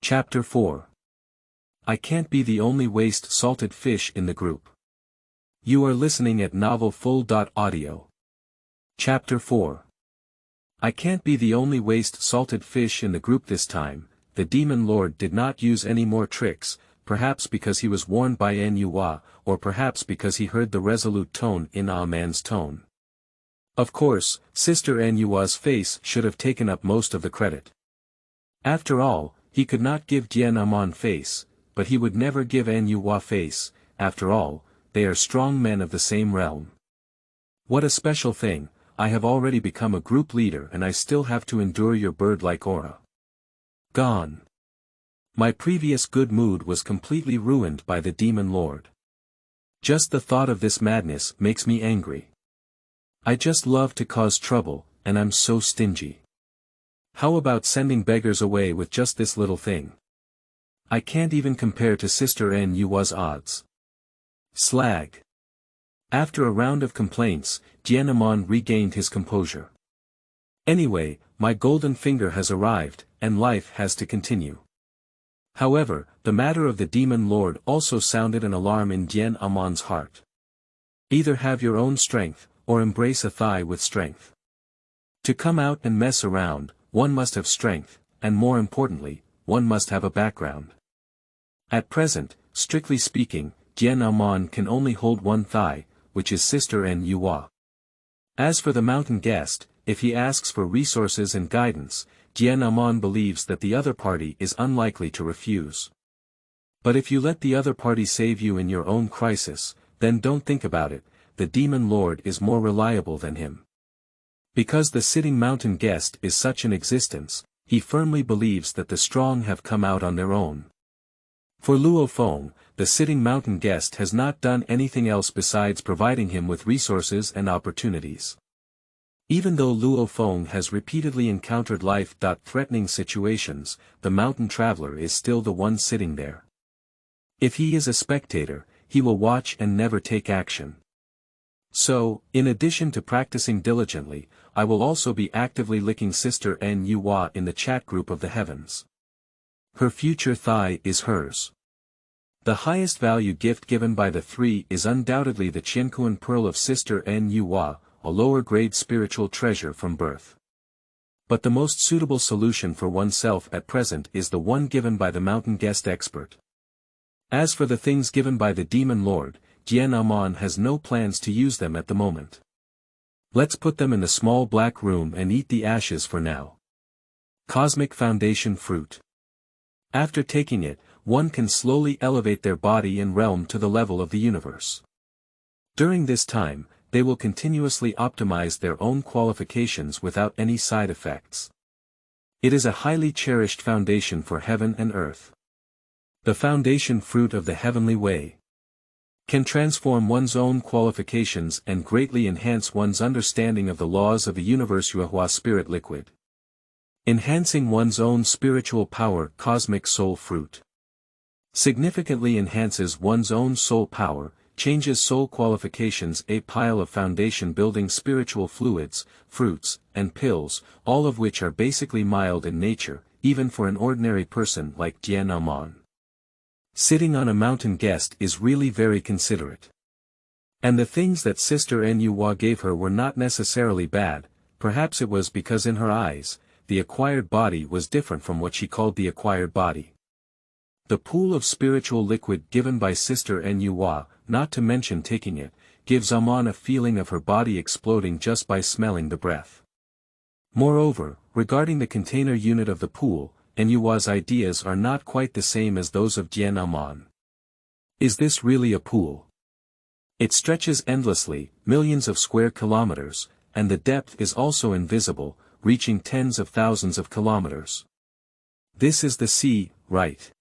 Chapter 4. I can't be the only waste salted fish in the group. You are listening at novelfull.audio. Chapter 4. I can't be the only waste salted fish in the group this time. The Demon Lord did not use any more tricks, perhaps because he was warned by Nua, or perhaps because he heard the resolute tone in Aman's tone. Of course, Sister Nua's face should have taken up most of the credit. After all, he could not give Dian Aman face, but he would never give Nua face. After all, they are strong men of the same realm. What a special thing, I have already become a group leader and I still have to endure your bird-like aura. Gone. My previous good mood was completely ruined by the Demon Lord. Just the thought of this madness makes me angry. I just love to cause trouble, and I'm so stingy. How about sending beggars away with just this little thing? I can't even compare to Sister Nua's odds. Slag. After a round of complaints, Dian Aman regained his composure. Anyway, my golden finger has arrived, and life has to continue. However, the matter of the Demon Lord also sounded an alarm in Dian Aman's heart. Either have your own strength, or embrace a thigh with strength. To come out and mess around, one must have strength, and more importantly, one must have a background. At present, strictly speaking, Dian Aman can only hold one thigh, which is Sister Nua. As for the mountain guest, if he asks for resources and guidance, Dian Aman believes that the other party is unlikely to refuse. But if you let the other party save you in your own crisis, then don't think about it, the Demon Lord is more reliable than him. Because the sitting mountain guest is such an existence, he firmly believes that the strong have come out on their own. For Luo Feng, the sitting mountain guest has not done anything else besides providing him with resources and opportunities. Even though Luo Feng has repeatedly encountered life-threatening situations, the mountain traveler is still the one sitting there. If he is a spectator, he will watch and never take action. So, in addition to practicing diligently, I will also be actively licking Sister Nua in the chat group of the heavens. Her future thigh is hers. The highest value gift given by the three is undoubtedly the Qiankuan Pearl of Sister Nua, a lower-grade spiritual treasure from birth. But the most suitable solution for oneself at present is the one given by the mountain guest expert. As for the things given by the Demon Lord, Dian Aman has no plans to use them at the moment. Let's put them in the small black room and eat the ashes for now. Cosmic Foundation Fruit. After taking it, one can slowly elevate their body and realm to the level of the universe. During this time, they will continuously optimize their own qualifications without any side effects. It is a highly cherished foundation for heaven and earth. The foundation fruit of the heavenly way. can transform one's own qualifications and greatly enhance one's understanding of the laws of the universe. Yuehua spirit liquid. Enhancing one's own spiritual power. Cosmic soul fruit. Significantly enhances one's own soul power, changes soul qualifications. A pile of foundation building spiritual fluids, fruits, and pills, all of which are basically mild in nature, even for an ordinary person like Dian Aman. Sitting on a mountain guest is really very considerate. And the things that Sister Nuwa gave her were not necessarily bad, perhaps it was because in her eyes, the acquired body was different from what she called the acquired body. The pool of spiritual liquid given by Sister Nuwa, not to mention taking it, gives Aman a feeling of her body exploding just by smelling the breath. Moreover, regarding the container unit of the pool, Nuwa's ideas are not quite the same as those of Dian Aman. Is this really a pool? It stretches endlessly, millions of square kilometers, and the depth is also invisible, reaching tens of thousands of kilometers. This is the sea, right?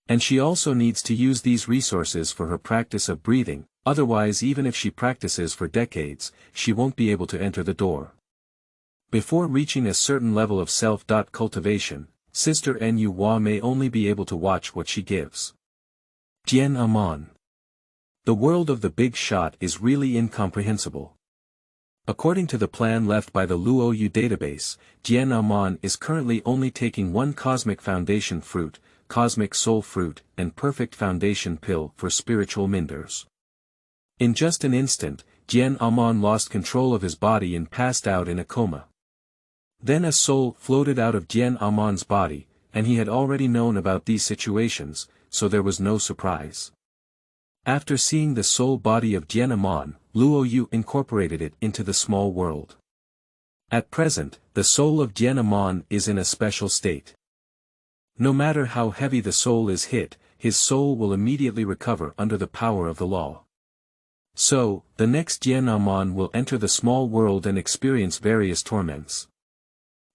And she also needs to use these resources for her practice of breathing, otherwise even if she practices for decades, she won't be able to enter the door. Before reaching a certain level of self-cultivation, Sister Nuwa may only be able to watch what she gives. Dian Aman. The world of the big shot is really incomprehensible. According to the plan left by the Luoyu database, Dian Aman is currently only taking one cosmic foundation fruit, cosmic soul fruit, and perfect foundation pill for spiritual minders. In just an instant, Dian Aman lost control of his body and passed out in a coma. Then a soul floated out of Dian Aman's body, and he had already known about these situations, so there was no surprise. After seeing the soul body of Dian Aman, Luoyu incorporated it into the small world. At present, the soul of Dian Aman is in a special state. No matter how heavy the soul is hit, his soul will immediately recover under the power of the law. So, the next Dian Aman will enter the small world and experience various torments.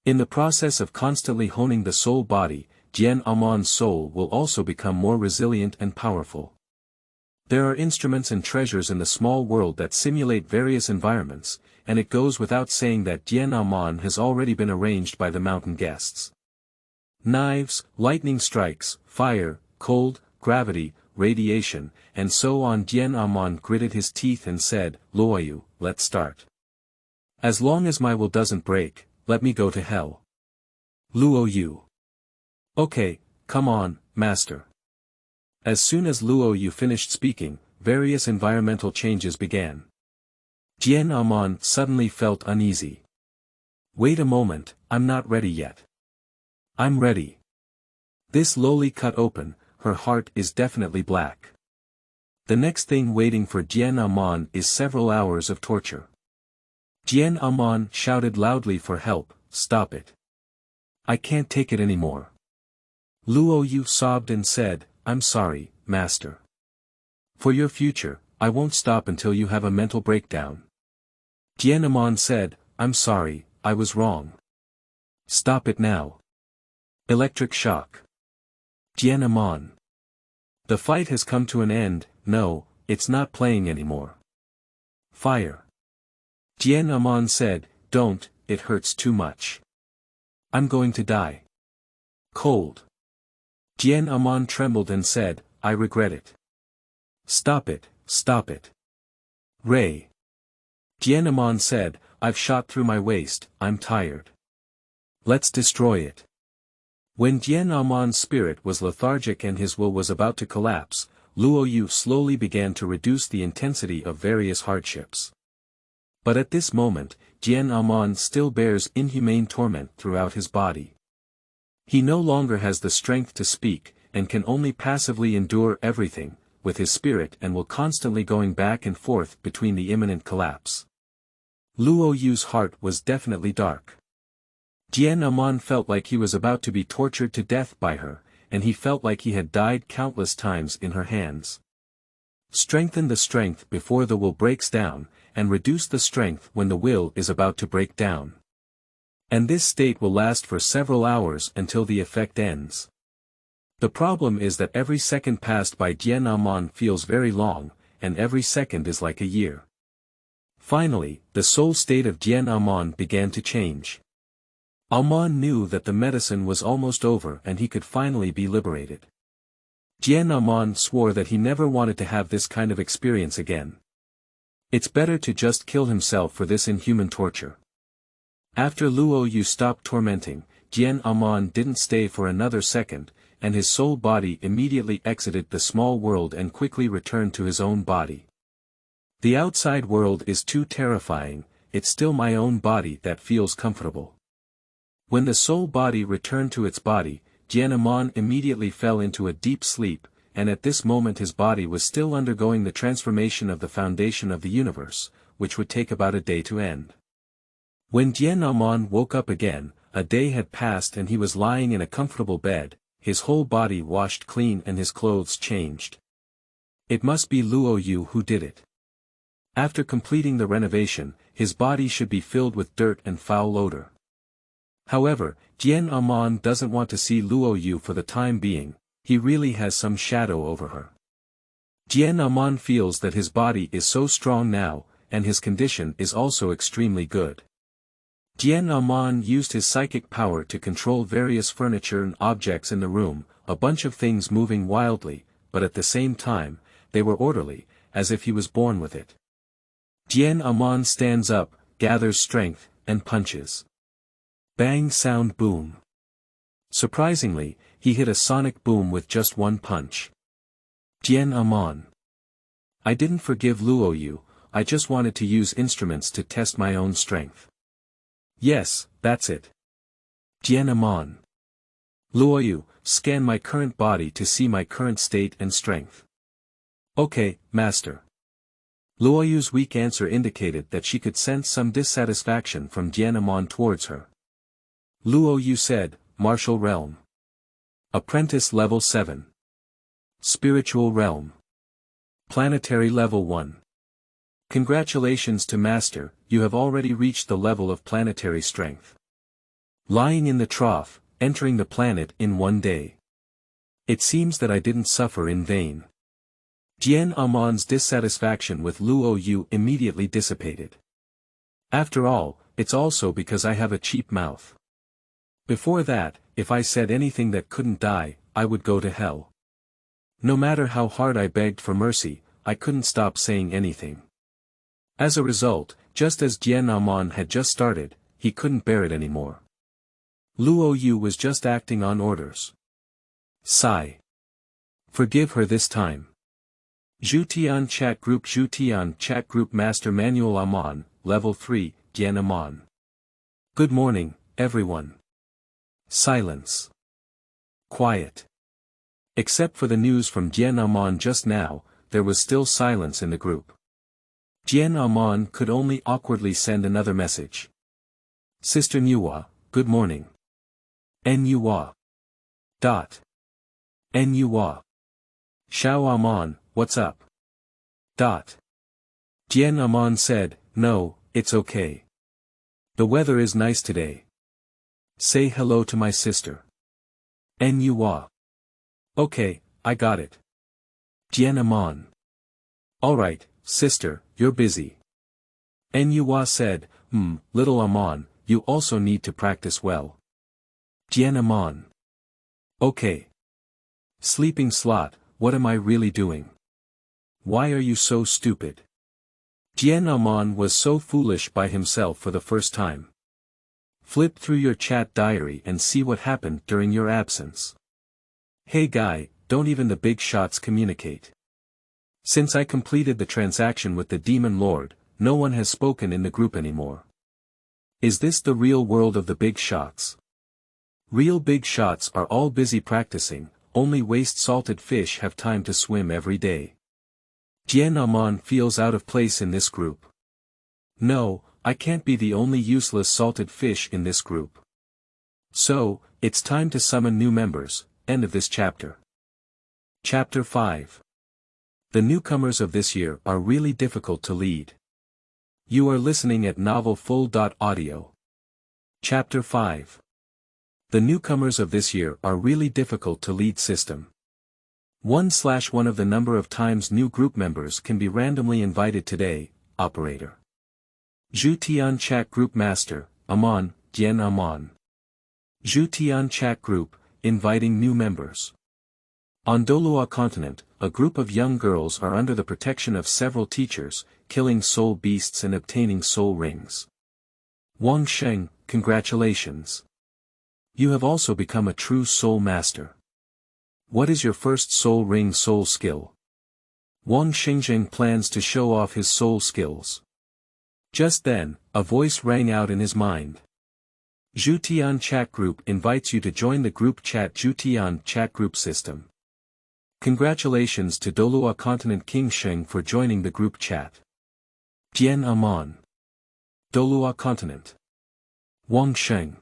In the process of constantly honing the soul body, Dian Aman's soul will also become more resilient and powerful. There are instruments and treasures in the small world that simulate various environments, and it goes without saying that Dian Aman has already been arranged by the mountain guests. Knives, lightning strikes, fire, cold, gravity, radiation, and so on. Dian Aman gritted his teeth and said, "Luoyu, let's start. As long as my will doesn't break, let me go to hell." Luoyu. Okay, come on, master. As soon as Luoyu finished speaking, various environmental changes began. Dian Aman suddenly felt uneasy. Wait a moment, I'm not ready yet. I'm ready. This lowly cut open, her heart is definitely black. The next thing waiting for Dian Aman is several hours of torture. Dian Aman shouted loudly for help, "Stop it. I can't take it anymore." Luoyu sobbed and said, "I'm sorry, master. For your future, I won't stop until you have a mental breakdown." Dian Aman said, "I'm sorry, I was wrong. Stop it now." Electric shock. Dian Aman. The fight has come to an end. No, it's not playing anymore. Fire. Dian Aman said, "Don't, it hurts too much. I'm going to die." Cold. Dian Aman trembled and said, "I regret it. Stop it, stop it." Ray. Dian Aman said, "I've shot through my waist, I'm tired. Let's destroy it." When Dian Aman's spirit was lethargic and his will was about to collapse, Luoyu slowly began to reduce the intensity of various hardships. But at this moment, Dian Aman still bears inhumane torment throughout his body. He no longer has the strength to speak, and can only passively endure everything, with his spirit and will constantly going back and forth between the imminent collapse. Luoyu's heart was definitely dark. Dian Aman felt like he was about to be tortured to death by her, and he felt like he had died countless times in her hands. Strengthen the strength before the will breaks down, and reduce the strength when the will is about to break down. And this state will last for several hours until the effect ends. The problem is that every second passed by Dian Aman feels very long, and every second is like a year. Finally, the soul state of Dian Aman began to change. Aman knew that the medicine was almost over and he could finally be liberated. Dian Aman swore that he never wanted to have this kind of experience again. It's better to just kill himself for this inhuman torture. After Luo Yu stopped tormenting, Dian Aman didn't stay for another second, and his soul body immediately exited the small world and quickly returned to his own body. The outside world is too terrifying, it's still my own body that feels comfortable. When the soul body returned to its body, Dian Aman immediately fell into a deep sleep, and at this moment his body was still undergoing the transformation of the foundation of the universe, which would take about a day to end. When Dian Aman woke up again, a day had passed and he was lying in a comfortable bed, his whole body washed clean and his clothes changed. It must be Luo Yu who did it. After completing the renovation, his body should be filled with dirt and foul odor. However, Dian Aman doesn't want to see Luo Yu for the time being, he really has some shadow over her. Dian Aman feels that his body is so strong now, and his condition is also extremely good. Dian Aman used his psychic power to control various furniture and objects in the room, a bunch of things moving wildly, but at the same time, they were orderly, as if he was born with it. Dian Aman stands up, gathers strength, and punches. Bang sound boom. Surprisingly, he hit a sonic boom with just one punch. Dian Aman. I didn't forgive Luo Yu, I just wanted to use instruments to test my own strength. Yes, that's it. Dian Aman. Luo Yu, scan my current body to see my current state and strength. Okay, master. Luo Yu's weak answer indicated that she could sense some dissatisfaction from Dian Aman towards her. Luo Yu said, Martial Realm. Apprentice Level 7. Spiritual Realm. Planetary Level 1. Congratulations to Master, you have already reached the level of planetary strength. Lying in the trough, entering the planet in one day. It seems that I didn't suffer in vain. Dian Aman's dissatisfaction with Luo Yu immediately dissipated. After all, it's also because I have a cheap mouth. Before that, if I said anything that couldn't die, I would go to hell. No matter how hard I begged for mercy, I couldn't stop saying anything. As a result, just as Dian Aman had just started, he couldn't bear it anymore. Luo Yu was just acting on orders. Sigh. Forgive her this time. Zhutian Chat Group Master Manual Aman, Level 3, Dian Aman. Good morning, everyone. Silence. Quiet. Except for the news from Dian Aman just now, there was still silence in the group. Dian Aman could only awkwardly send another message. Sister Nuwa, good morning. Nuwa. Nuwa. Xiao Aman, what's up? Dian Aman said, no, it's okay. The weather is nice today. Say hello to my sister. Nuwa. Okay, I got it. Dian Aman. Alright, sister, you're busy. Nuwa said, little Aman, you also need to practice well. Dian Aman. Okay. Sleeping slot, what am I really doing? Why are you so stupid? Dian Aman was so foolish by himself for the first time. Flip through your chat diary and see what happened during your absence. Hey guy, don't even the big shots communicate. Since I completed the transaction with the Demon Lord, no one has spoken in the group anymore. Is this the real world of the big shots? Real big shots are all busy practicing, only waste-salted fish have time to swim every day. Dian Aman feels out of place in this group. No, I can't be the only useless salted fish in this group. So, it's time to summon new members. End of this chapter. Chapter 5. The newcomers of this year are really difficult to lead. You are listening at novelfull.audio. Chapter 5. The newcomers of this year are really difficult to lead system. 1/1 of the number of times new group members can be randomly invited today, operator. Zhutian chat group master, Aman, Dian Aman. Zhutian chat group, inviting new members. On Dolua continent, a group of young girls are under the protection of several teachers, killing soul beasts and obtaining soul rings. Wang Sheng, congratulations. You have also become a true soul master. What is your first soul ring soul skill? Wang Xingzheng plans to show off his soul skills. Just then, a voice rang out in his mind. Zhutian chat group invites you to join the group chat Zhutian chat group system. Congratulations to Dolua continent King Sheng for joining the group chat. Dian Aman. Dolua continent. Wang Sheng.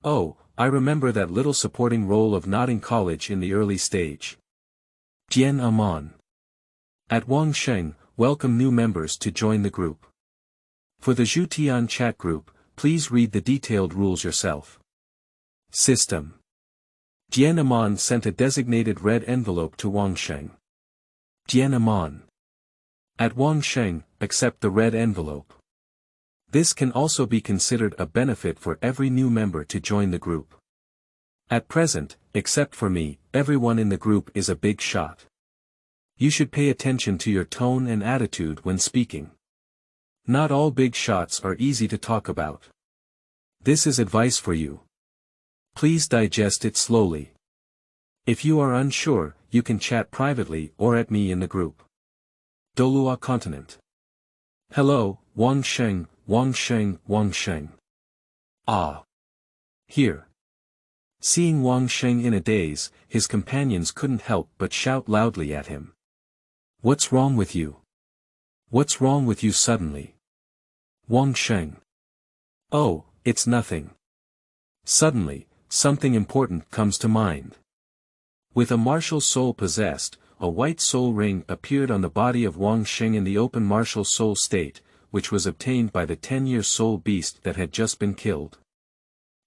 Oh, I remember that little supporting role of nodding college in the early stage. Dian Aman. At Wang Sheng, welcome new members to join the group. For the Zhutian chat group, please read the detailed rules yourself. System. Dian Aman sent a designated red envelope to Wang Sheng. Dian Aman. At Wang Sheng, accept the red envelope. This can also be considered a benefit for every new member to join the group. At present, except for me, everyone in the group is a big shot. You should pay attention to your tone and attitude when speaking. Not all big shots are easy to talk about. This is advice for you. Please digest it slowly. If you are unsure, you can chat privately or at me in the group. Dolua continent. Hello, Wang Sheng, Wang Sheng, Wang Sheng. Ah. Here. Seeing Wang Sheng in a daze, his companions couldn't help but shout loudly at him. What's wrong with you? What's wrong with you suddenly? Wang Sheng. Oh, it's nothing. Suddenly, something important comes to mind. With a martial soul possessed, a white soul ring appeared on the body of Wang Sheng in the open martial soul state, which was obtained by the 10-year soul beast that had just been killed.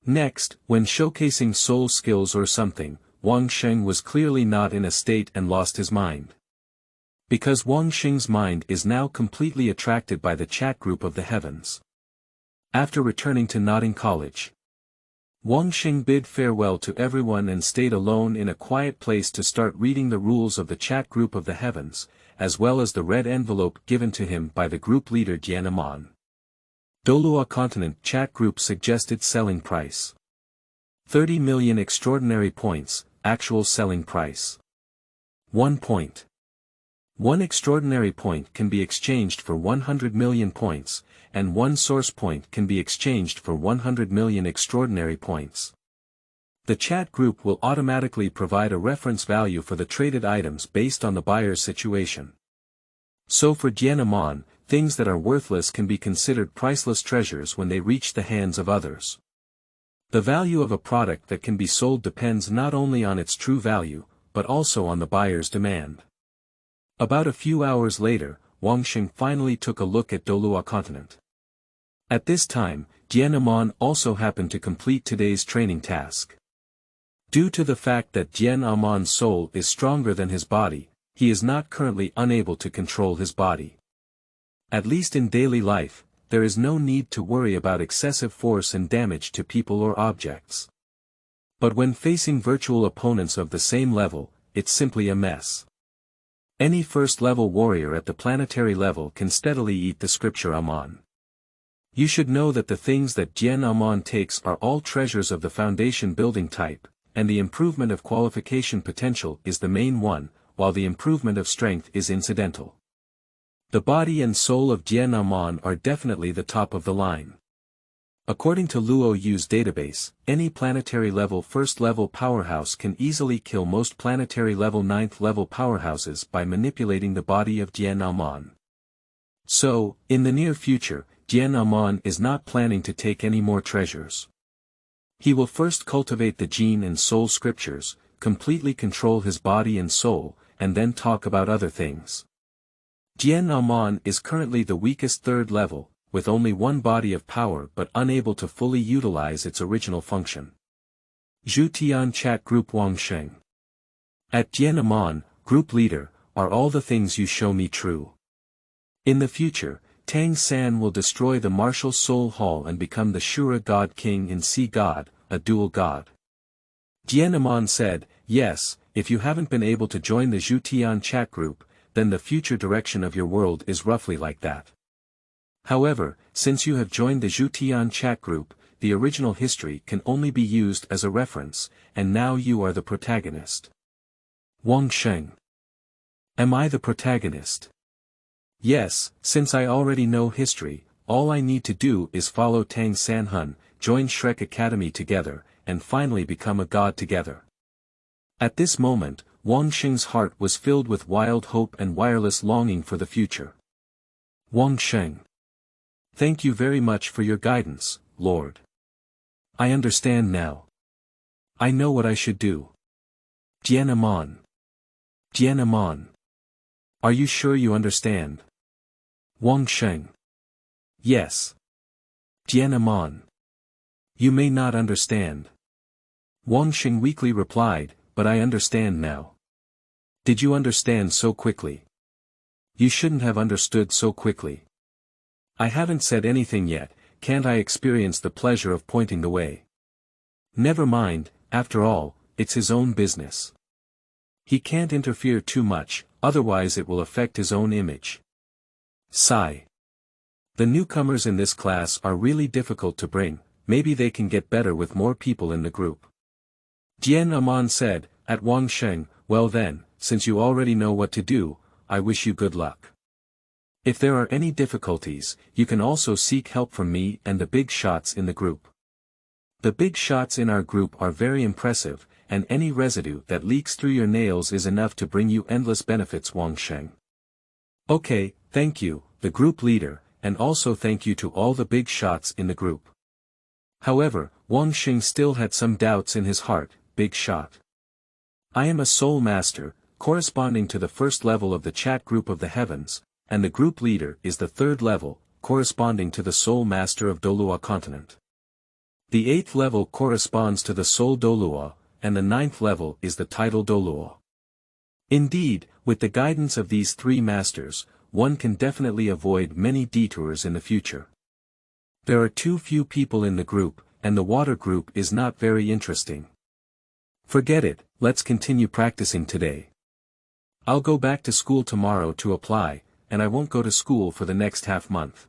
Next, when showcasing soul skills or something, Wang Sheng was clearly not in a state and lost his mind. Because Wang Sheng's mind is now completely attracted by the chat group of the heavens. After returning to Nodding College, Wang Sheng bid farewell to everyone and stayed alone in a quiet place to start reading the rules of the chat group of the heavens, as well as the red envelope given to him by the group leader Dian Aman. Dolua continent chat group suggested selling price. 30 million extraordinary points, actual selling price. 1 point. 1 extraordinary point can be exchanged for 100 million points, and 1 source point can be exchanged for 100 million extraordinary points. The chat group will automatically provide a reference value for the traded items based on the buyer's situation. So for Dian Aman, things that are worthless can be considered priceless treasures when they reach the hands of others. The value of a product that can be sold depends not only on its true value, but also on the buyer's demand. About a few hours later, Wang Sheng finally took a look at Dolua continent. At this time, Dian Aman also happened to complete today's training task. Due to the fact that Dian Aman's soul is stronger than his body, he is not currently unable to control his body. At least in daily life, there is no need to worry about excessive force and damage to people or objects. But when facing virtual opponents of the same level, it's simply a mess. Any first-level warrior at the planetary level can steadily eat the scripture Aman. You should know that the things that Dian Aman takes are all treasures of the foundation building type, and the improvement of qualification potential is the main one, while the improvement of strength is incidental. The body and soul of Dian Aman are definitely the top of the line. According to Luo Yu's database, any planetary-level first-level powerhouse can easily kill most planetary-level 9th-level powerhouses by manipulating the body of Dian Aman. So, in the near future, Dian Aman is not planning to take any more treasures. He will first cultivate the gene and soul scriptures, completely control his body and soul, and then talk about other things. Dian Aman is currently the weakest 3rd level, with only one body of power but unable to fully utilize its original function. Zhutian chat group Wang Sheng. At Dian Aman, group leader, are all the things you show me true? In the future, Tang San will destroy the martial soul hall and become the Shura God King in Sea God, a dual god. Dian Aman said, yes, if you haven't been able to join the Zhutian chat group, then the future direction of your world is roughly like that. However, since you have joined the Zhutian chat group, the original history can only be used as a reference, and now you are the protagonist. Wang Sheng. Am I the protagonist? Yes, since I already know history, all I need to do is follow Tang Sanhun, join Shrek Academy together, and finally become a god together. At this moment, Wang Sheng's heart was filled with wild hope and wireless longing for the future. Wang Sheng. Thank you very much for your guidance, Lord. I understand now. I know what I should do. Dian Aman. Dian Aman. Are you sure you understand? Wang Sheng. Yes. Dian Aman. You may not understand. Wang Sheng weakly replied, but I understand now. Did you understand so quickly? You shouldn't have understood so quickly. I haven't said anything yet, can't I experience the pleasure of pointing the way? Never mind, after all, it's his own business. He can't interfere too much, otherwise it will affect his own image. Sigh. The newcomers in this class are really difficult to bring, maybe they can get better with more people in the group. Dian Aman said, at Wang Sheng, well then, since you already know what to do, I wish you good luck. If there are any difficulties, you can also seek help from me and the big shots in the group. The big shots in our group are very impressive, and any residue that leaks through your nails is enough to bring you endless benefits, Wang Sheng. Okay, thank you, the group leader, and also thank you to all the big shots in the group. However, Wang Sheng still had some doubts in his heart, big shot. I am a soul master, corresponding to the first level of the chat group of the heavens, and the group leader is the third level, corresponding to the soul master of Dolua continent. The 8th level corresponds to the soul Dolua, and the 9th level is the title Dolua. Indeed, with the guidance of these 3 masters, one can definitely avoid many detours in the future. There are too few people in the group, and the water group is not very interesting. Forget it, let's continue practicing today. I'll go back to school tomorrow to apply, and I won't go to school for the next half month.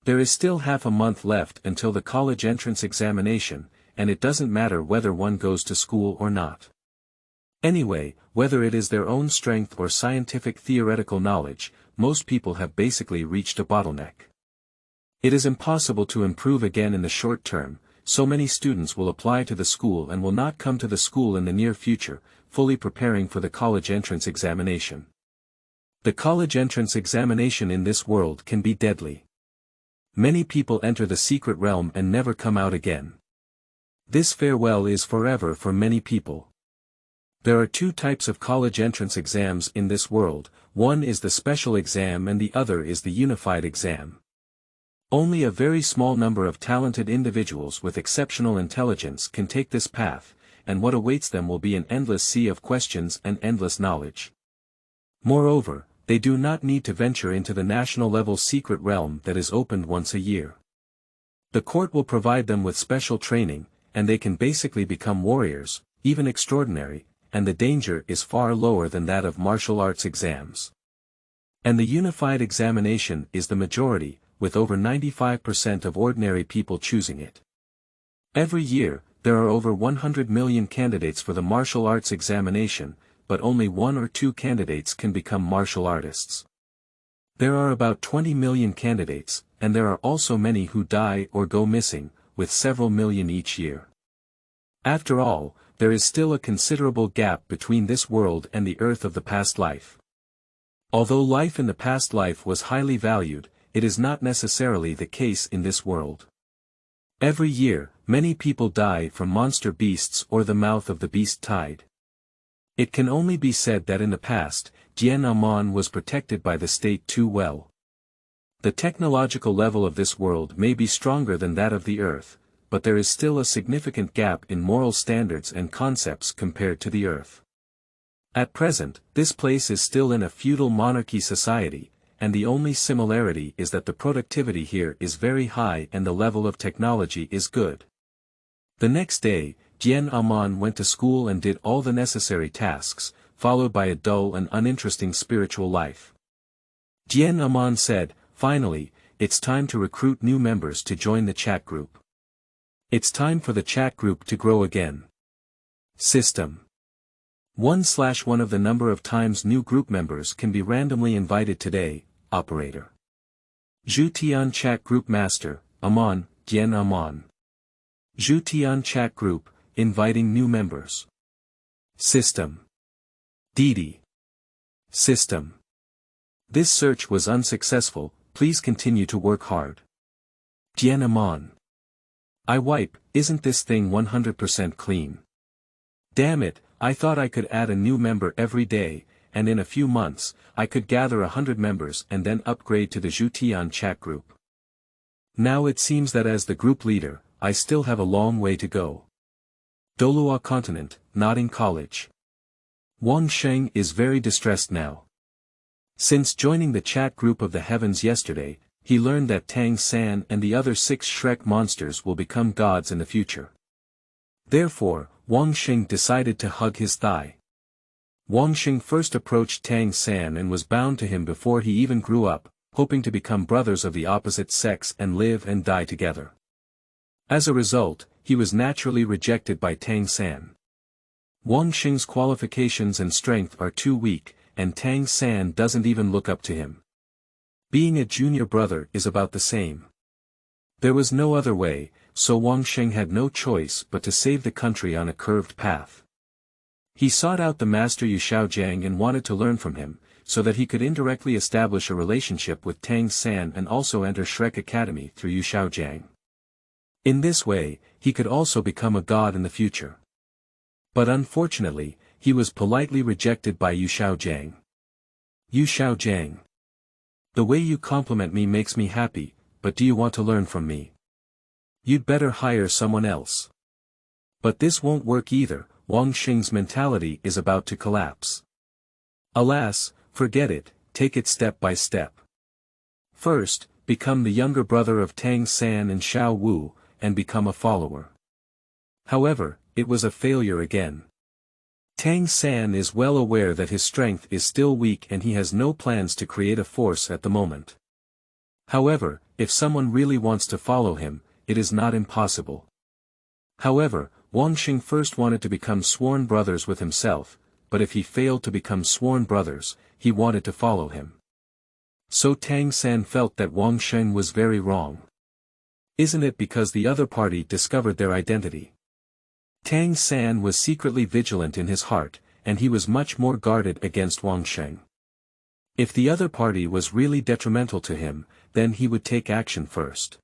There is still half a month left until the college entrance examination, and it doesn't matter whether one goes to school or not. Anyway, whether it is their own strength or scientific theoretical knowledge, most people have basically reached a bottleneck. It is impossible to improve again in the short term, so many students will apply to the school and will not come to the school in the near future, fully preparing for the college entrance examination. The college entrance examination in this world can be deadly. Many people enter the secret realm and never come out again. This farewell is forever for many people. There are 2 types of college entrance exams in this world, one is the special exam and the other is the unified exam. Only a very small number of talented individuals with exceptional intelligence can take this path, and what awaits them will be an endless sea of questions and endless knowledge. Moreover, they do not need to venture into the national-level secret realm that is opened once a year. The court will provide them with special training, and they can basically become warriors, even extraordinary, and the danger is far lower than that of martial arts exams. And the unified examination is the majority, with over 95% of ordinary people choosing it. Every year, there are over 100 million candidates for the martial arts examination, but only 1 or 2 candidates can become martial artists. There are about 20 million candidates, and there are also many who die or go missing, with several million each year. After all, there is still a considerable gap between this world and the earth of the past life. Although life in the past life was highly valued, it is not necessarily the case in this world. Every year, many people die from monster beasts or the mouth of the beast tide. It can only be said that in the past, Dian Aman was protected by the state too well. The technological level of this world may be stronger than that of the earth, but there is still a significant gap in moral standards and concepts compared to the earth. At present, this place is still in a feudal monarchy society, and the only similarity is that the productivity here is very high and the level of technology is good. The next day, Dian Aman went to school and did all the necessary tasks, followed by a dull and uninteresting spiritual life. Dian Aman said, "Finally, it's time to recruit new members to join the chat group. It's time for the chat group to grow again." System 1/1 of the number of times new group members can be randomly invited today, operator. Zhutian chat group master, Aman, Dian Aman. Zhutian chat group, inviting new members. System Didi. System. This search was unsuccessful, please continue to work hard. Dian Aman. I wipe, isn't this thing 100% clean? Damn it, I thought I could add a new member every day, and in a few months, I could gather 100 members and then upgrade to the Zhutian chat group. Now it seems that as the group leader, I still have a long way to go. Dolua Continent, Nodding College. Wang Sheng is very distressed now. Since joining the chat group of the heavens yesterday, he learned that Tang San and the other 6 Shrek monsters will become gods in the future. Therefore, Wang Sheng decided to hug his thigh. Wang Sheng first approached Tang San and was bound to him before he even grew up, hoping to become brothers of the opposite sex and live and die together. As a result, he was naturally rejected by Tang San. Wang Sheng's qualifications and strength are too weak, and Tang San doesn't even look up to him. Being a junior brother is about the same. There was no other way, so Wang Sheng had no choice but to save the country on a curved path. He sought out the master Yu Xiaojiang and wanted to learn from him, so that he could indirectly establish a relationship with Tang San and also enter Shrek Academy through Yu Xiaojiang. In this way, he could also become a god in the future. But unfortunately, he was politely rejected by Yu Xiaojiang. Yu Xiaojiang. The way you compliment me makes me happy, but do you want to learn from me? You'd better hire someone else. But this won't work either, Wang Sheng's mentality is about to collapse. Alas, forget it, take it step by step. First, become the younger brother of Tang San and Xiao Wu, and become a follower. However, it was a failure again. Tang San is well aware that his strength is still weak and he has no plans to create a force at the moment. However, if someone really wants to follow him, it is not impossible. However, Wang Sheng first wanted to become sworn brothers with himself, but if he failed to become sworn brothers, he wanted to follow him. So Tang San felt that Wang Sheng was very wrong. Isn't it because the other party discovered their identity? Tang San was secretly vigilant in his heart, and he was much more guarded against Wang Sheng. If the other party was really detrimental to him, then he would take action first.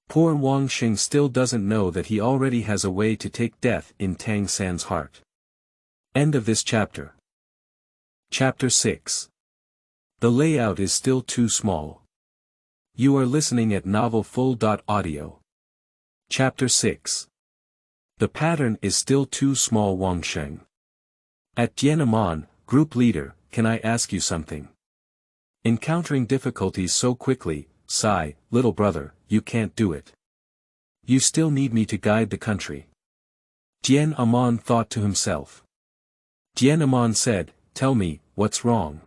Poor Wang Sheng still doesn't know that he already has a way to take death in Tang San's heart. End of this chapter. Chapter 6. The layout is still too small. You are listening at novelfull.audio. Chapter 6. The pattern is still too small. Wang Sheng. At Dian Aman, group leader, can I ask you something? Encountering difficulties so quickly, sigh, little brother, you can't do it. You still need me to guide the country. Dian Aman thought to himself. Dian Aman said, tell me, what's wrong?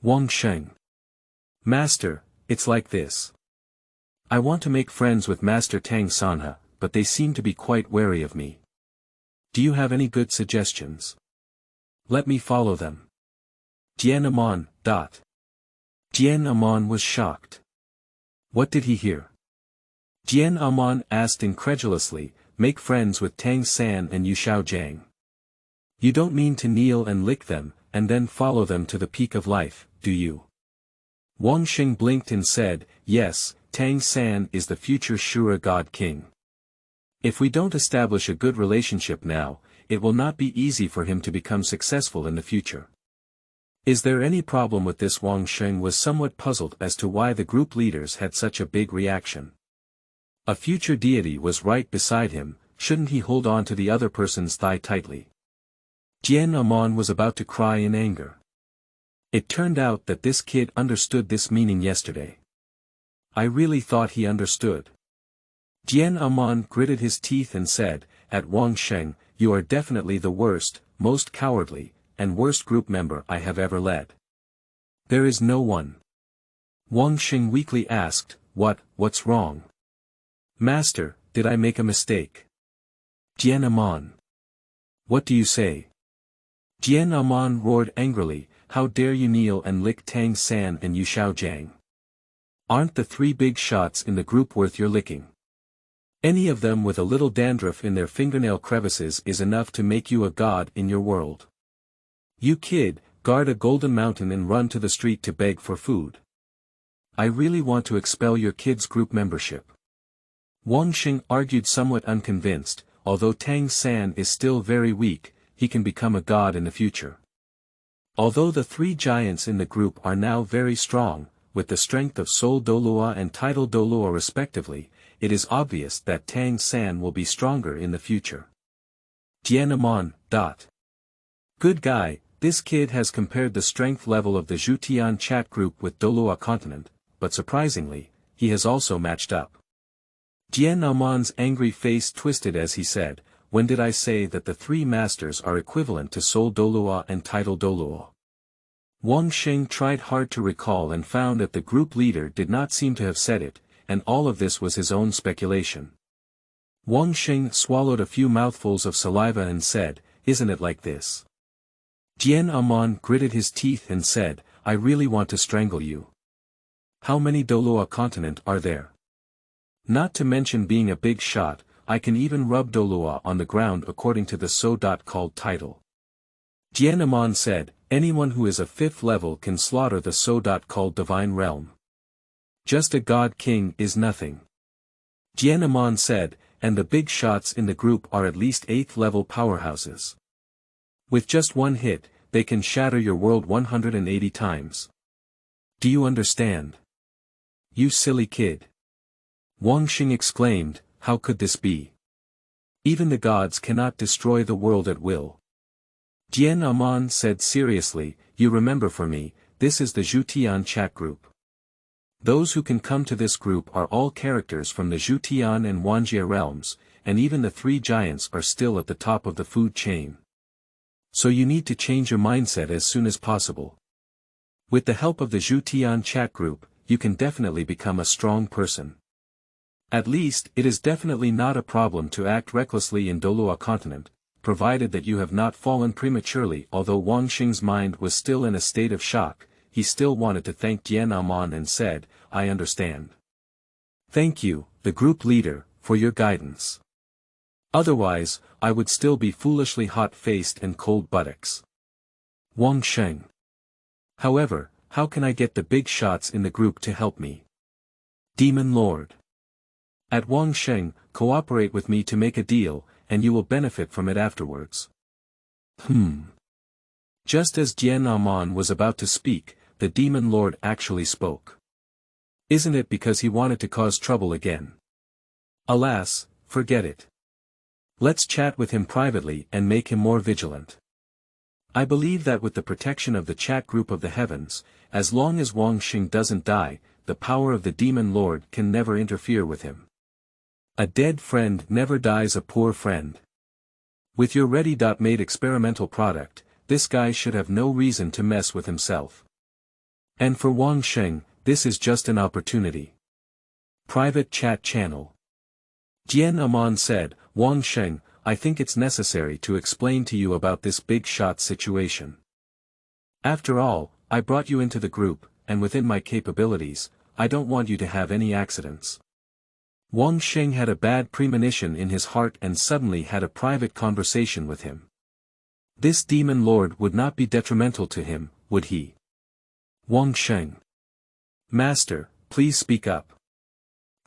Wang Sheng. Master, it's like this. I want to make friends with Master Tang Sanha, but they seem to be quite wary of me. Do you have any good suggestions? Let me follow them. Dian Aman. Dian Aman was shocked. What did he hear? Dian Aman asked incredulously, make friends with Tang San and Yu Xiaojiang. You don't mean to kneel and lick them, and then follow them to the peak of life, do you? Wang Sheng blinked and said, yes, Tang San is the future Shura God King. If we don't establish a good relationship now, it will not be easy for him to become successful in the future. Is there any problem with this? Wang Sheng was somewhat puzzled as to why the group leaders had such a big reaction. A future deity was right beside him, shouldn't he hold on to the other person's thigh tightly? Dian Aman was about to cry in anger. It turned out that this kid understood this meaning yesterday. I really thought he understood. Dian Aman gritted his teeth and said, "At Wangsheng, you are definitely the worst, most cowardly, and worst group member I have ever led." "There is no one." Wangsheng weakly asked, What's wrong?" "Master, did I make a mistake?" "Dian Aman. What do you say?" Dian Aman roared angrily, "How dare you kneel and lick Tang San and Yu Xiaojiang? Aren't the three big shots in the group worth your licking? Any of them with a little dandruff in their fingernail crevices is enough to make you a god in your world. You kid, guard a golden mountain and run to the street to beg for food. I really want to expel your kid's group membership." Wangxing argued somewhat unconvinced, although Tang San is still very weak, he can become a god in the future. Although the three giants in the group are now very strong, with the strength of Soul Dolua and Tidal Dolua respectively, it is obvious that Tang San will be stronger in the future. Dian Aman. Good guy, this kid has compared the strength level of the Zhutian chat group with Dolua continent, but surprisingly, he has also matched up. Dian Aman's angry face twisted as he said, "When did I say that the three masters are equivalent to Soul Dolua and Tidal Dolua?" Wangsheng tried hard to recall and found that the group leader did not seem to have said it, and all of this was his own speculation. Wangsheng swallowed a few mouthfuls of saliva and said, "Isn't it like this?" Dian Aman gritted his teeth and said, "I really want to strangle you. How many Dolua continent are there? Not to mention being a big shot, I can even rub Dolua on the ground according to the so-called title." Dian Aman said, "Anyone who is a fifth level can slaughter the so-called divine realm. Just a god king is nothing." Dian Aman said, "And the big shots in the group are at least 8th level powerhouses. With just one hit, they can shatter your world 180 times. Do you understand?" "You silly kid." Wangxing exclaimed, "How could this be? Even the gods cannot destroy the world at will." Dian Aman said seriously, "You remember for me, this is the Zhutian chat group. Those who can come to this group are all characters from the Zhutian and Wanjie realms, and even the three giants are still at the top of the food chain. So you need to change your mindset as soon as possible. With the help of the Zhutian chat group, you can definitely become a strong person. At least, it is definitely not a problem to act recklessly in Dolua continent, provided that you have not fallen prematurely." Although Wangxing's mind was still in a state of shock, he still wanted to thank Dian Aman and said, "I understand. Thank you, the group leader, for your guidance. Otherwise, I would still be foolishly hot-faced and cold buttocks." Wangsheng. "However, how can I get the big shots in the group to help me?" Demon Lord. "At Wangsheng, cooperate with me to make a deal, and you will benefit from it afterwards." Just as Dian Aman was about to speak, the Demon Lord actually spoke. "Isn't it because he wanted to cause trouble again?" "Alas, forget it. Let's chat with him privately and make him more vigilant. I believe that with the protection of the chat group of the heavens, as long as Wangxing doesn't die, the power of the Demon Lord can never interfere with him. A dead friend never dies a poor friend. With your ready-made experimental product, this guy should have no reason to mess with himself. And for Wangsheng, this is just an opportunity." Private chat channel. Dian Aman said, "Wangsheng, I think it's necessary to explain to you about this big shot situation. After all, I brought you into the group, and within my capabilities, I don't want you to have any accidents." Wangsheng had a bad premonition in his heart and suddenly had a private conversation with him. This Demon Lord would not be detrimental to him, would he? Wangsheng. "Master, please speak up."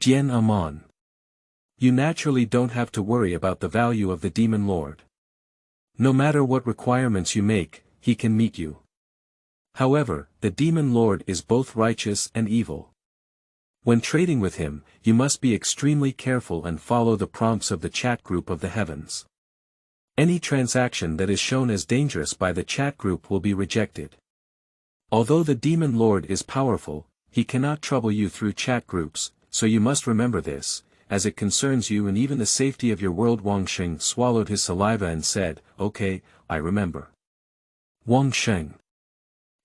Dian Aman. "You naturally don't have to worry about the value of the Demon Lord. No matter what requirements you make, he can meet you. However, the Demon Lord is both righteous and evil. When trading with him, you must be extremely careful and follow the prompts of the chat group of the heavens. Any transaction that is shown as dangerous by the chat group will be rejected. Although the demon lord is powerful, he cannot trouble you through chat groups, so you must remember this, as it concerns you and even the safety of your world. Wang Sheng swallowed his saliva and said, "Okay, I remember." Wang Sheng.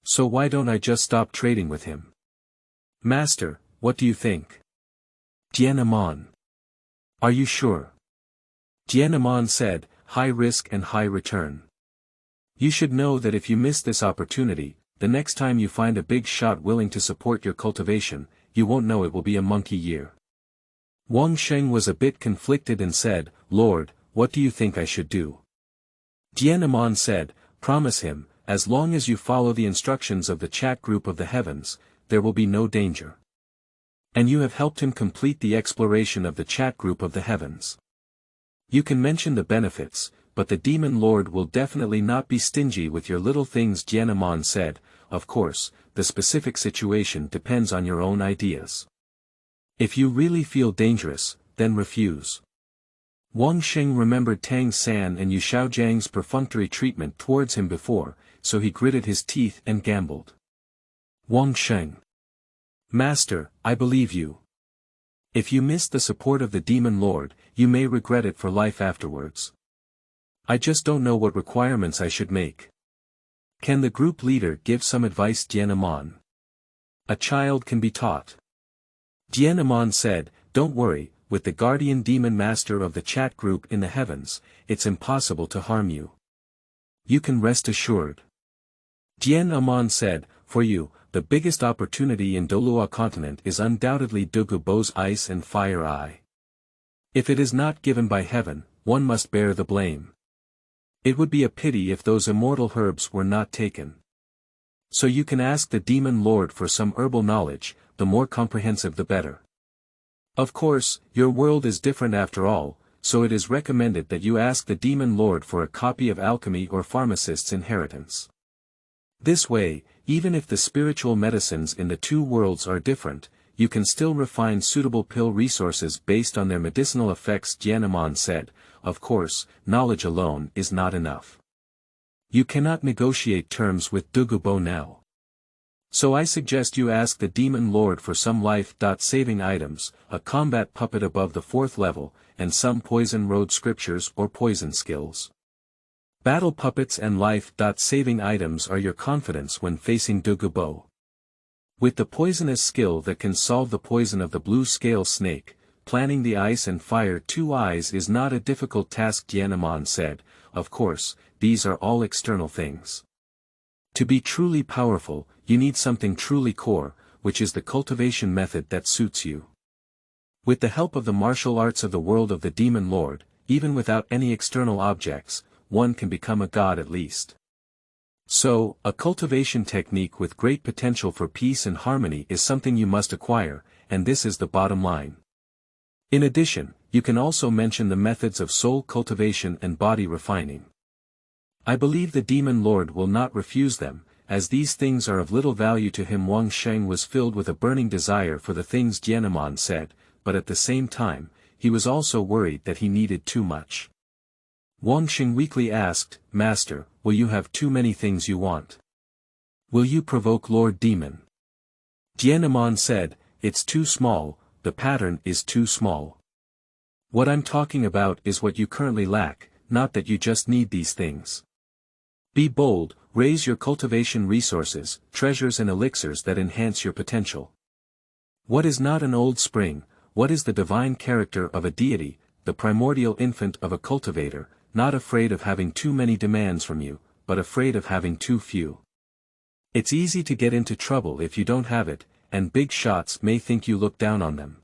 So why don't I just stop trading with him? Master, what do you think? Dian Aman. Are you sure? Dian Aman said, high risk and high return. You should know that if you miss this opportunity, the next time you find a big shot willing to support your cultivation, you won't know it will be a monkey year. Wang Sheng was a bit conflicted and said, Lord, what do you think I should do? Dian Aman said, promise him, as long as you follow the instructions of the chat group of the heavens, there will be no danger. And you have helped him complete the exploration of the chat group of the heavens. You can mention the benefits, but the demon lord will definitely not be stingy with your little things. Dian Aman said, of course, the specific situation depends on your own ideas. If you really feel dangerous, then refuse. Wang Sheng remembered Tang San and Yu Shaojiang's perfunctory treatment towards him before, so he gritted his teeth and gambled. Wang Sheng. Master, I believe you. If you miss the support of the demon lord, you may regret it for life afterwards. I just don't know what requirements I should make. Can the group leader give some advice? Dian Aman. A child can be taught. Dian Aman said, don't worry, with the guardian demon master of the chat group in the heavens, it's impossible to harm you. You can rest assured. Dian Aman said, for you, the biggest opportunity in Dolua continent is undoubtedly Dugu Bo's ice and fire eye. If it is not given by heaven, one must bear the blame. It would be a pity if those immortal herbs were not taken. So you can ask the demon lord for some herbal knowledge, the more comprehensive the better. Of course, your world is different after all, so it is recommended that you ask the demon lord for a copy of alchemy or pharmacist's inheritance. This way, even if the spiritual medicines in the two worlds are different, you can still refine suitable pill resources based on their medicinal effects. Dian Aman said, of course, knowledge alone is not enough. You cannot negotiate terms with Dugu Bo now. So I suggest you ask the demon lord for some life-saving items, a combat puppet above the 4th level, and some poison road scriptures or poison skills. Battle puppets and life-saving items are your confidence when facing Dugu Bo. With the poisonous skill that can solve the poison of the blue scale snake, planning the ice and fire 2 eyes is not a difficult task. Dian Aman said, of course, these are all external things. To be truly powerful, you need something truly core, which is the cultivation method that suits you. With the help of the martial arts of the world of the demon lord, even without any external objects, one can become a god at least. So, a cultivation technique with great potential for peace and harmony is something you must acquire, and this is the bottom line. In addition, you can also mention the methods of soul cultivation and body refining. I believe the demon lord will not refuse them, as these things are of little value to him. Wang Sheng was filled with a burning desire for the things Dian Aman said, but at the same time, he was also worried that he needed too much. Wang Sheng weakly asked, Master, will you have too many things you want? Will you provoke Lord Demon? Dian Aman said, it's too small, the pattern is too small. What I'm talking about is what you currently lack, not that you just need these things. Be bold, raise your cultivation resources, treasures and elixirs that enhance your potential. What is not an old spring, what is the divine character of a deity, the primordial infant of a cultivator, not afraid of having too many demands from you, but afraid of having too few. It's easy to get into trouble if you don't have it, and big shots may think you look down on them.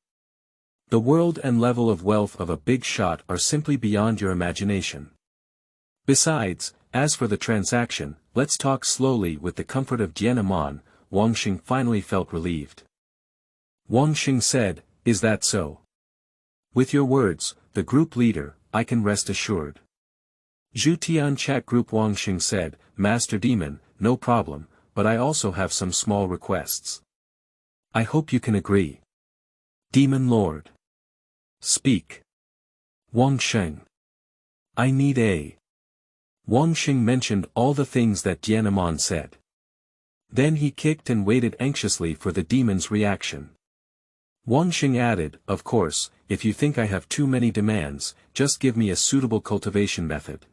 The world and level of wealth of a big shot are simply beyond your imagination. Besides, as for the transaction, let's talk slowly. With the comfort of Dian Aman, Wang Sheng finally felt relieved. Wang Sheng said, is that so? With your words, the group leader, I can rest assured. Zhutian chat group. Wang Sheng said, Master Demon, no problem, but I also have some small requests. I hope you can agree. Demon Lord. Speak. Wang Sheng. I need a Wang Xing mentioned all the things that Dian Aman said. Then he kicked and waited anxiously for the demon's reaction. Wang Xing added, "Of course, if you think I have too many demands, just give me a suitable cultivation method."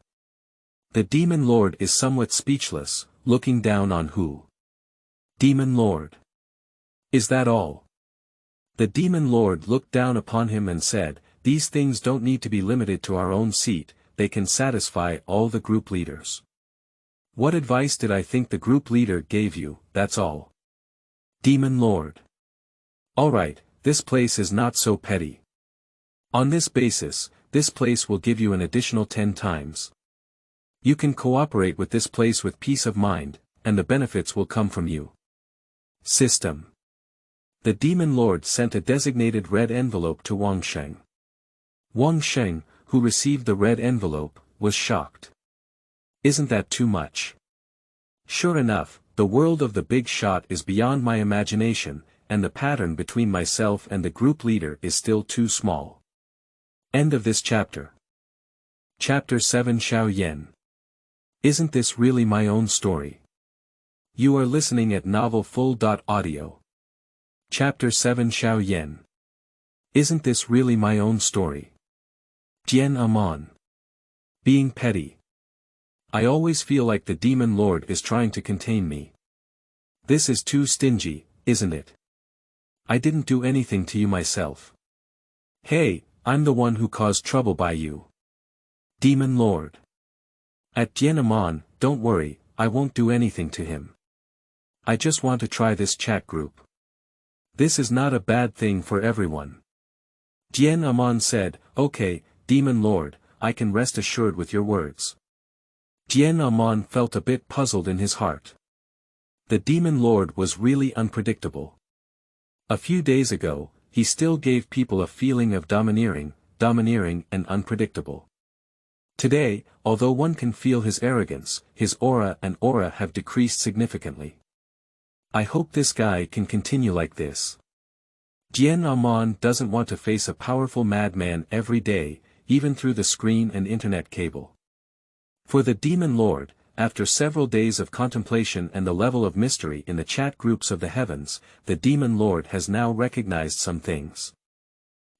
The demon lord is somewhat speechless, looking down on who? Demon lord. Is that all? The demon lord looked down upon him and said, "These things don't need to be limited to our own seat, they can satisfy all the group leaders. What advice did I think the group leader gave you, that's all?" Demon lord. Alright, this place is not so petty. On this basis, this place will give you an additional 10 times. You can cooperate with this place with peace of mind, and the benefits will come from you. System. The demon lord sent a designated red envelope to Wang Sheng. Wang Sheng, who received the red envelope, was shocked. Isn't that too much? Sure enough, the world of the big shot is beyond my imagination, and the pattern between myself and the group leader is still too small. End of this chapter. Chapter 7 Xiao Yan. Isn't this really my own story? You are listening at novelfull.audio. Chapter 7 Xiao Yan. Isn't this really my own story? Dian Aman. Being petty. I always feel like the demon lord is trying to contain me. This is too stingy, isn't it? I didn't do anything to you myself. Hey, I'm the one who caused trouble by you. Demon lord. At Dian Aman, don't worry, I won't do anything to him. I just want to try this chat group. This is not a bad thing for everyone. Dian Aman said, "Okay, Demon Lord, I can rest assured with your words." Dian Aman felt a bit puzzled in his heart. The Demon Lord was really unpredictable. A few days ago, he still gave people a feeling of domineering and unpredictable. Today, although one can feel his arrogance, his aura have decreased significantly. I hope this guy can continue like this. Dian Aman doesn't want to face a powerful madman every day, even through the screen and internet cable. For the Demon Lord, after several days of contemplation and the level of mystery in the chat groups of the heavens, the Demon Lord has now recognized some things.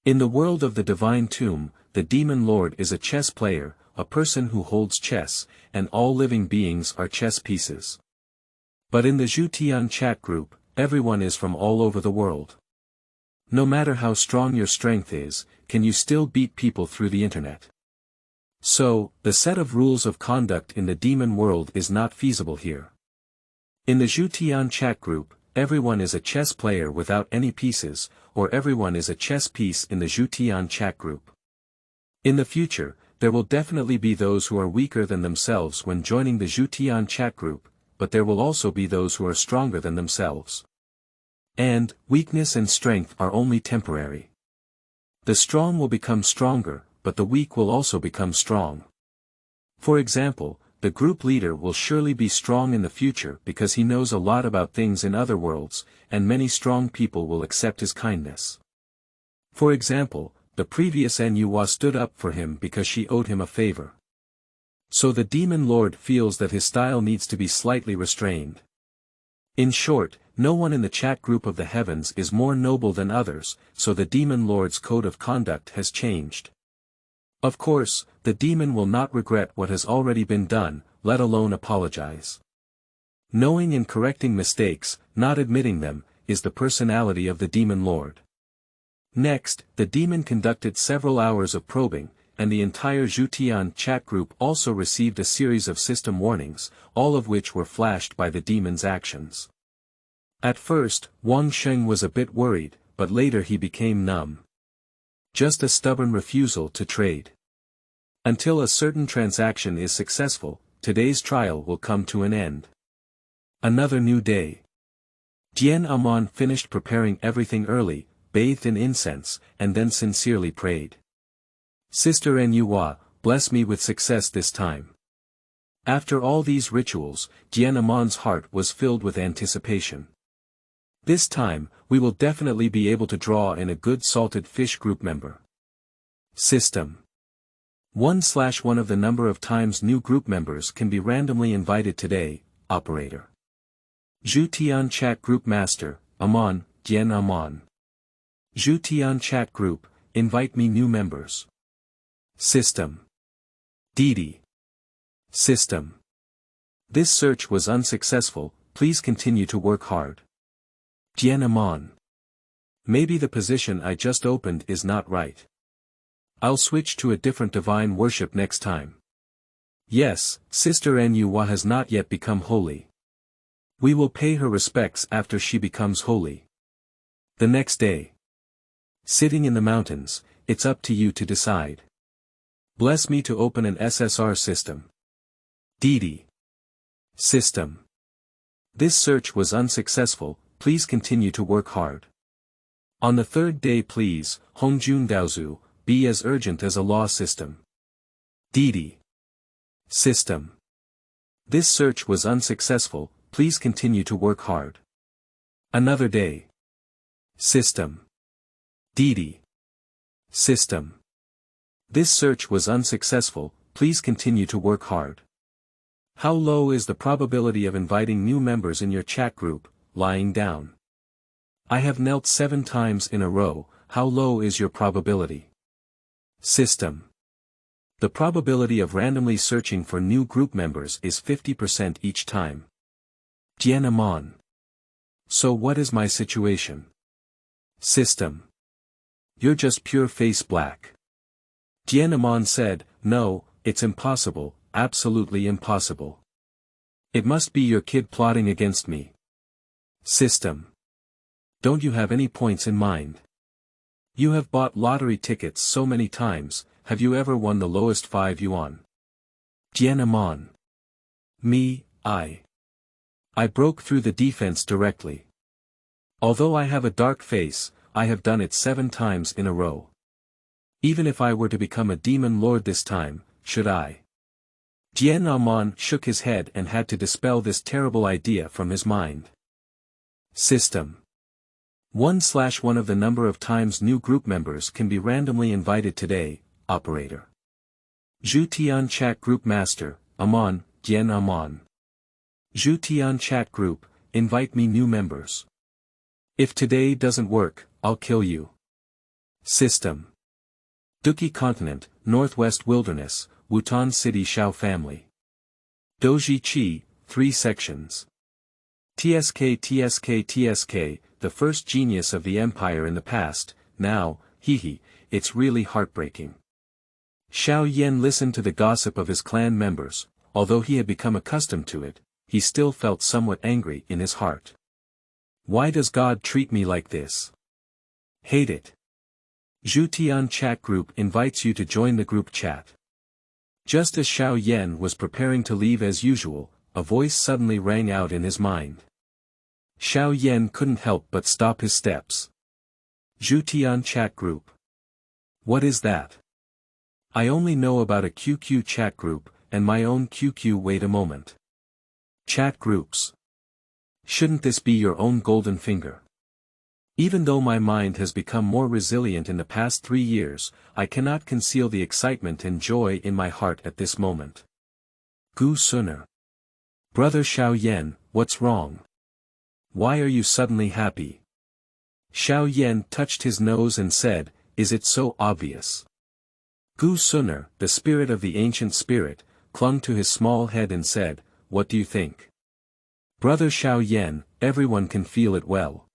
In the world of the Divine Tomb, the Demon Lord is a chess player, a person who holds chess, and all living beings are chess pieces. But in the Zhutian chat group, everyone is from all over the world. No matter how strong your strength is, can you still beat people through the internet? So, the set of rules of conduct in the demon world is not feasible here. In the Zhutian chat group, everyone is a chess player without any pieces, or everyone is a chess piece in the Zhutian chat group. In the future, there will definitely be those who are weaker than themselves when joining the Zhutian chat group, but there will also be those who are stronger than themselves. And, weakness and strength are only temporary. The strong will become stronger, but the weak will also become strong. For example, the group leader will surely be strong in the future because he knows a lot about things in other worlds, and many strong people will accept his kindness. For example, the previous Nuwa stood up for him because she owed him a favor. So the Demon Lord feels that his style needs to be slightly restrained. In short, no one in the chat group of the heavens is more noble than others, so the Demon Lord's code of conduct has changed. Of course, the demon will not regret what has already been done, let alone apologize. Knowing and correcting mistakes, not admitting them, is the personality of the Demon Lord. Next, the demon conducted several hours of probing, and the entire Zhutian chat group also received a series of system warnings, all of which were flashed by the demon's actions. At first, Wang Sheng was a bit worried, but later he became numb. Just a stubborn refusal to trade. Until a certain transaction is successful, today's trial will come to an end. Another new day. Dian Aman finished preparing everything early, bathed in incense, and then sincerely prayed. Sister Nuwa, bless me with success this time. After all these rituals, Dian Aman's heart was filled with anticipation. This time, we will definitely be able to draw in a good salted fish group member. System. 1/1 of the number of times new group members can be randomly invited today, operator. Zhutian chat group master, Aman, Dian Aman. Zhutian chat group, invite me new members. System. Didi. System. This search was unsuccessful, please continue to work hard. Dian Aman. Maybe the position I just opened is not right. I'll switch to a different divine worship next time. Yes, Sister Nuwa has not yet become holy. We will pay her respects after she becomes holy. The next day. Sitting in the mountains, it's up to you to decide. Bless me to open an SSR system. Didi. System. This search was unsuccessful, please continue to work hard. On the third day please, Hongjun Daozu, be as urgent as a law system. Didi. System. This search was unsuccessful, please continue to work hard. Another day. System. Didi. System. This search was unsuccessful, please continue to work hard. How low is the probability of inviting new members in your chat group, lying down? I have knelt 7 times in a row, how low is your probability? System. The probability of randomly searching for new group members is 50% each time. Dian Aman. So what is my situation? System. You're just pure face black. Dian Aman said, no, it's impossible, absolutely impossible. It must be your kid plotting against me. System. Don't you have any points in mind? You have bought lottery tickets so many times, have you ever won the lowest 5 yuan? Dian Aman. Me, I broke through the defense directly. Although I have a dark face, I have done it 7 times in a row. Even if I were to become a demon lord this time, should I? Dian Aman shook his head and had to dispel this terrible idea from his mind. System. 1/1 of the number of times new group members can be randomly invited today, operator. Zhutian chat group master, Aman, Dian Aman. Zhutian chat group, invite me new members. If today doesn't work, I'll kill you. System. Duki Continent, Northwest Wilderness, Wutan City Xiao family. Doji Chi, 3 sections. TSK, the first genius of the empire in the past, now, it's really heartbreaking. Xiao Yan listened to the gossip of his clan members, although he had become accustomed to it, he still felt somewhat angry in his heart. Why does God treat me like this? Hate it. Zhutian chat group invites you to join the group chat. Just as Xiao Yan was preparing to leave as usual, a voice suddenly rang out in his mind. Xiao Yan couldn't help but stop his steps. Zhutian chat group. What is that? I only know about a QQ chat group, and my own QQ. Wait a moment. Chat groups. Shouldn't this be your own golden finger? Even though my mind has become more resilient in the past 3 years, I cannot conceal the excitement and joy in my heart at this moment. Gu Suner. Brother Xiao Yan, what's wrong? Why are you suddenly happy? Xiao Yan touched his nose and said, is it so obvious? Gu Suner, the spirit of the ancient spirit, clung to his small head and said, what do you think? Brother Xiao Yan, everyone can feel it well.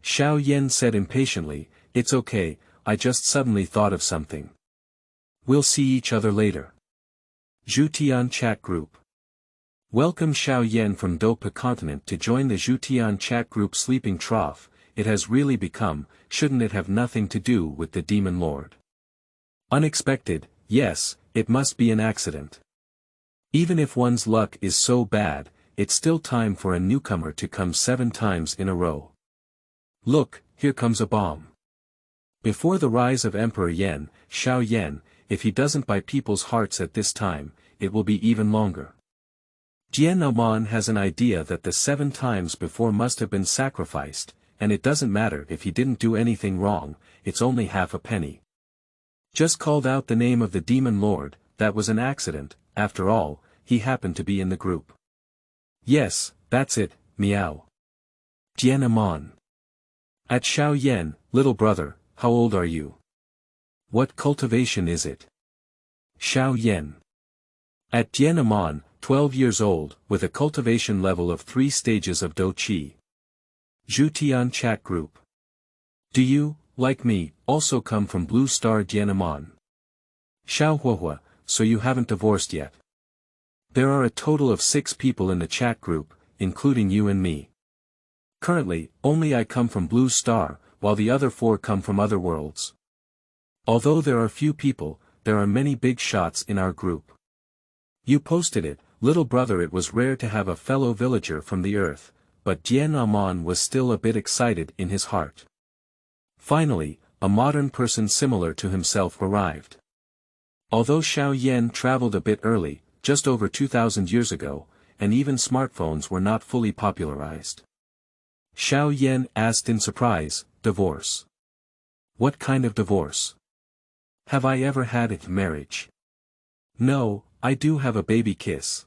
Xiao Yan said impatiently, it's okay, I just suddenly thought of something. We'll see each other later. Zhutian chat group. Welcome Xiao Yan from Dopa continent to join the Zhutian chat group sleeping trough, it has really become, shouldn't it have nothing to do with the demon lord? Unexpected, yes, it must be an accident. Even if one's luck is so bad, it's still time for a newcomer to come 7 times in a row. Look, here comes a bomb. Before the rise of Emperor Yan, Xiao Yan, if he doesn't buy people's hearts at this time, it will be even longer. Dian Aman has an idea that the 7 times before must have been sacrificed, and it doesn't matter if he didn't do anything wrong, it's only half a penny. Just called out the name of the demon lord, that was an accident, after all, he happened to be in the group. Yes, that's it, meow. Dian Aman. At Xiao Yan, little brother, how old are you? What cultivation is it? Xiao Yan. At Dian Aman, 12 years old, with a cultivation level of 3 stages of Do Qi. Zhutian chat group. Do you, like me, also come from Blue Star Dian Aman? Xiao Huahua, so you haven't divorced yet. There are a total of 6 people in the chat group, including you and me. Currently, only I come from Blue Star, while the other 4 come from other worlds. Although there are few people, there are many big shots in our group. You posted it, little brother. It was rare to have a fellow villager from the earth, but Dian Aman was still a bit excited in his heart. Finally, a modern person similar to himself arrived. Although Xiao Yan traveled a bit early, just over 2,000 years ago, and even smartphones were not fully popularized. Xiao Yan asked in surprise, divorce? What kind of divorce? Have I ever had a marriage? No, I do have a baby kiss.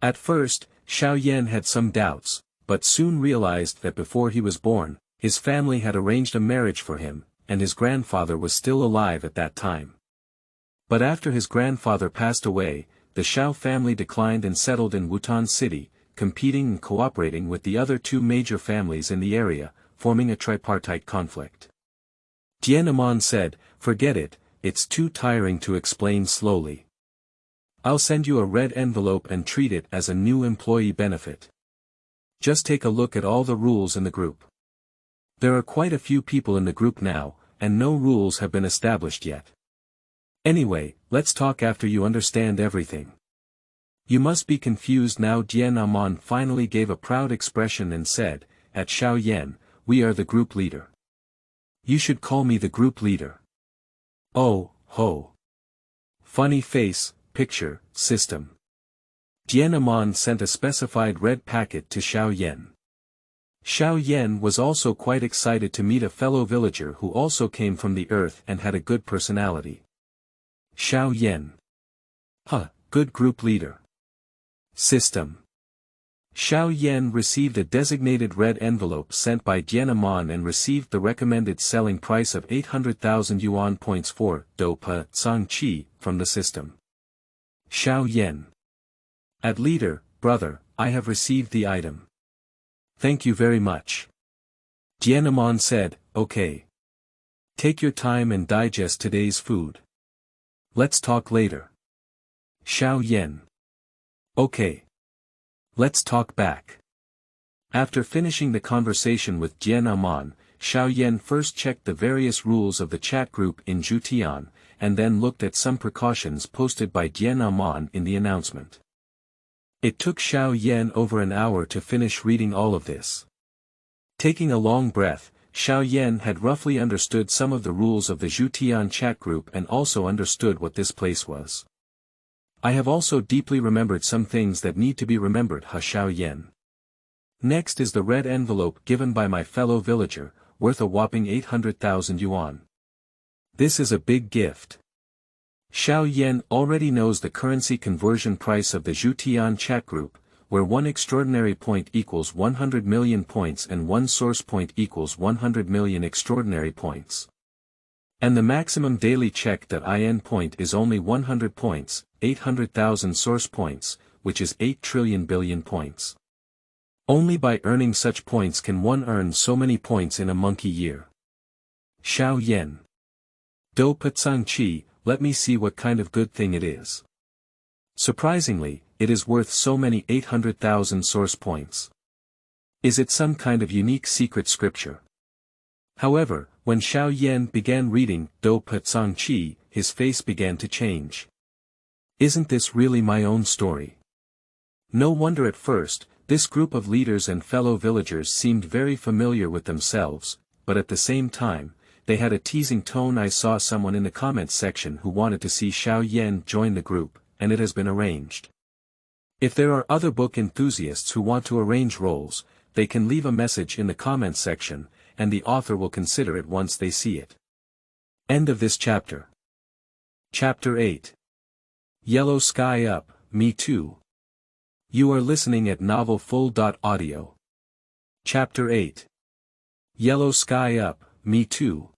At first, Xiao Yan had some doubts, but soon realized that before he was born, his family had arranged a marriage for him, and his grandfather was still alive at that time. But after his grandfather passed away, the Xiao family declined and settled in Wutan City, competing and cooperating with the other 2 major families in the area, forming a tripartite conflict. Dian Aman said, forget it, it's too tiring to explain slowly. I'll send you a red envelope and treat it as a new employee benefit. Just take a look at all the rules in the group. There are quite a few people in the group now, and no rules have been established yet. Anyway, let's talk after you understand everything. You must be confused now. Dian Aman finally gave a proud expression and said, at Xiao Yan, we are the group leader. You should call me the group leader. Oh, ho. Funny face, picture, system. Dian Aman sent a specified red packet to Xiao Yan. Xiao Yan was also quite excited to meet a fellow villager who also came from the earth and had a good personality. Xiao Yan. Good group leader. System. Xiao Yan received a designated red envelope sent by Dian Aman and received the recommended selling price of 800,000 yuan points for Do Pa Tsang Qi from the system. Xiao Yan. At leader, brother, I have received the item. Thank you very much. Dian Aman said, okay. Take your time and digest today's food. Let's talk later. Xiao Yan. Okay. Let's talk back. After finishing the conversation with Dian Aman, Xiao Yan first checked the various rules of the chat group in Zhutian, and then looked at some precautions posted by Dian Aman in the announcement. It took Xiao Yan over an hour to finish reading all of this. Taking a long breath, Xiao Yan had roughly understood some of the rules of the Zhutian chat group and also understood what this place was. I have also deeply remembered some things that need to be remembered. Xiao Yan. Next is the red envelope given by my fellow villager, worth a whopping 800,000 yuan. This is a big gift. Xiao Yan already knows the currency conversion price of the Zhutian chat group, where 1 extraordinary point equals 100 million points and 1 source point equals 100 million extraordinary points. And the maximum daily check.in point is only 100 points, 800,000 source points, which is 8 trillion billion points. Only by earning such points can one earn so many points in a monkey year. Xiao Yan. Do Pa Tsang Qi, let me see what kind of good thing it is. Surprisingly, it is worth so many 800,000 source points. Is it some kind of unique secret scripture? However, when Xiao Yan began reading Do Pa Tsang Qi, his face began to change. Isn't this really my own story? No wonder at first, this group of leaders and fellow villagers seemed very familiar with themselves, but at the same time, they had a teasing tone. I saw someone in the comments section who wanted to see Xiao Yan join the group, and it has been arranged. If there are other book enthusiasts who want to arrange roles, they can leave a message in the comments section, and the author will consider it once they see it. End of this chapter. Chapter 8. Yellow Sky Up, Me Too. You are listening at novelfull.audio. Chapter 8. Yellow Sky Up, Me Too.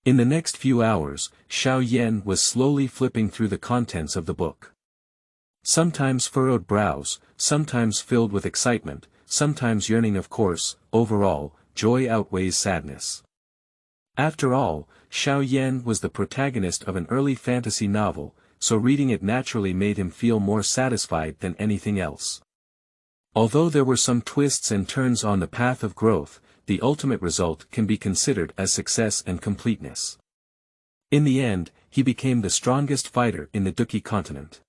In the next few hours, Xiao Yan was slowly flipping through the contents of the book. Sometimes furrowed brows, sometimes filled with excitement, sometimes yearning. Of course, overall, joy outweighs sadness. After all, Xiao Yan was the protagonist of an early fantasy novel, so reading it naturally made him feel more satisfied than anything else. Although there were some twists and turns on the path of growth, the ultimate result can be considered as success and completeness. In the end, he became the strongest fighter in the Duqi continent.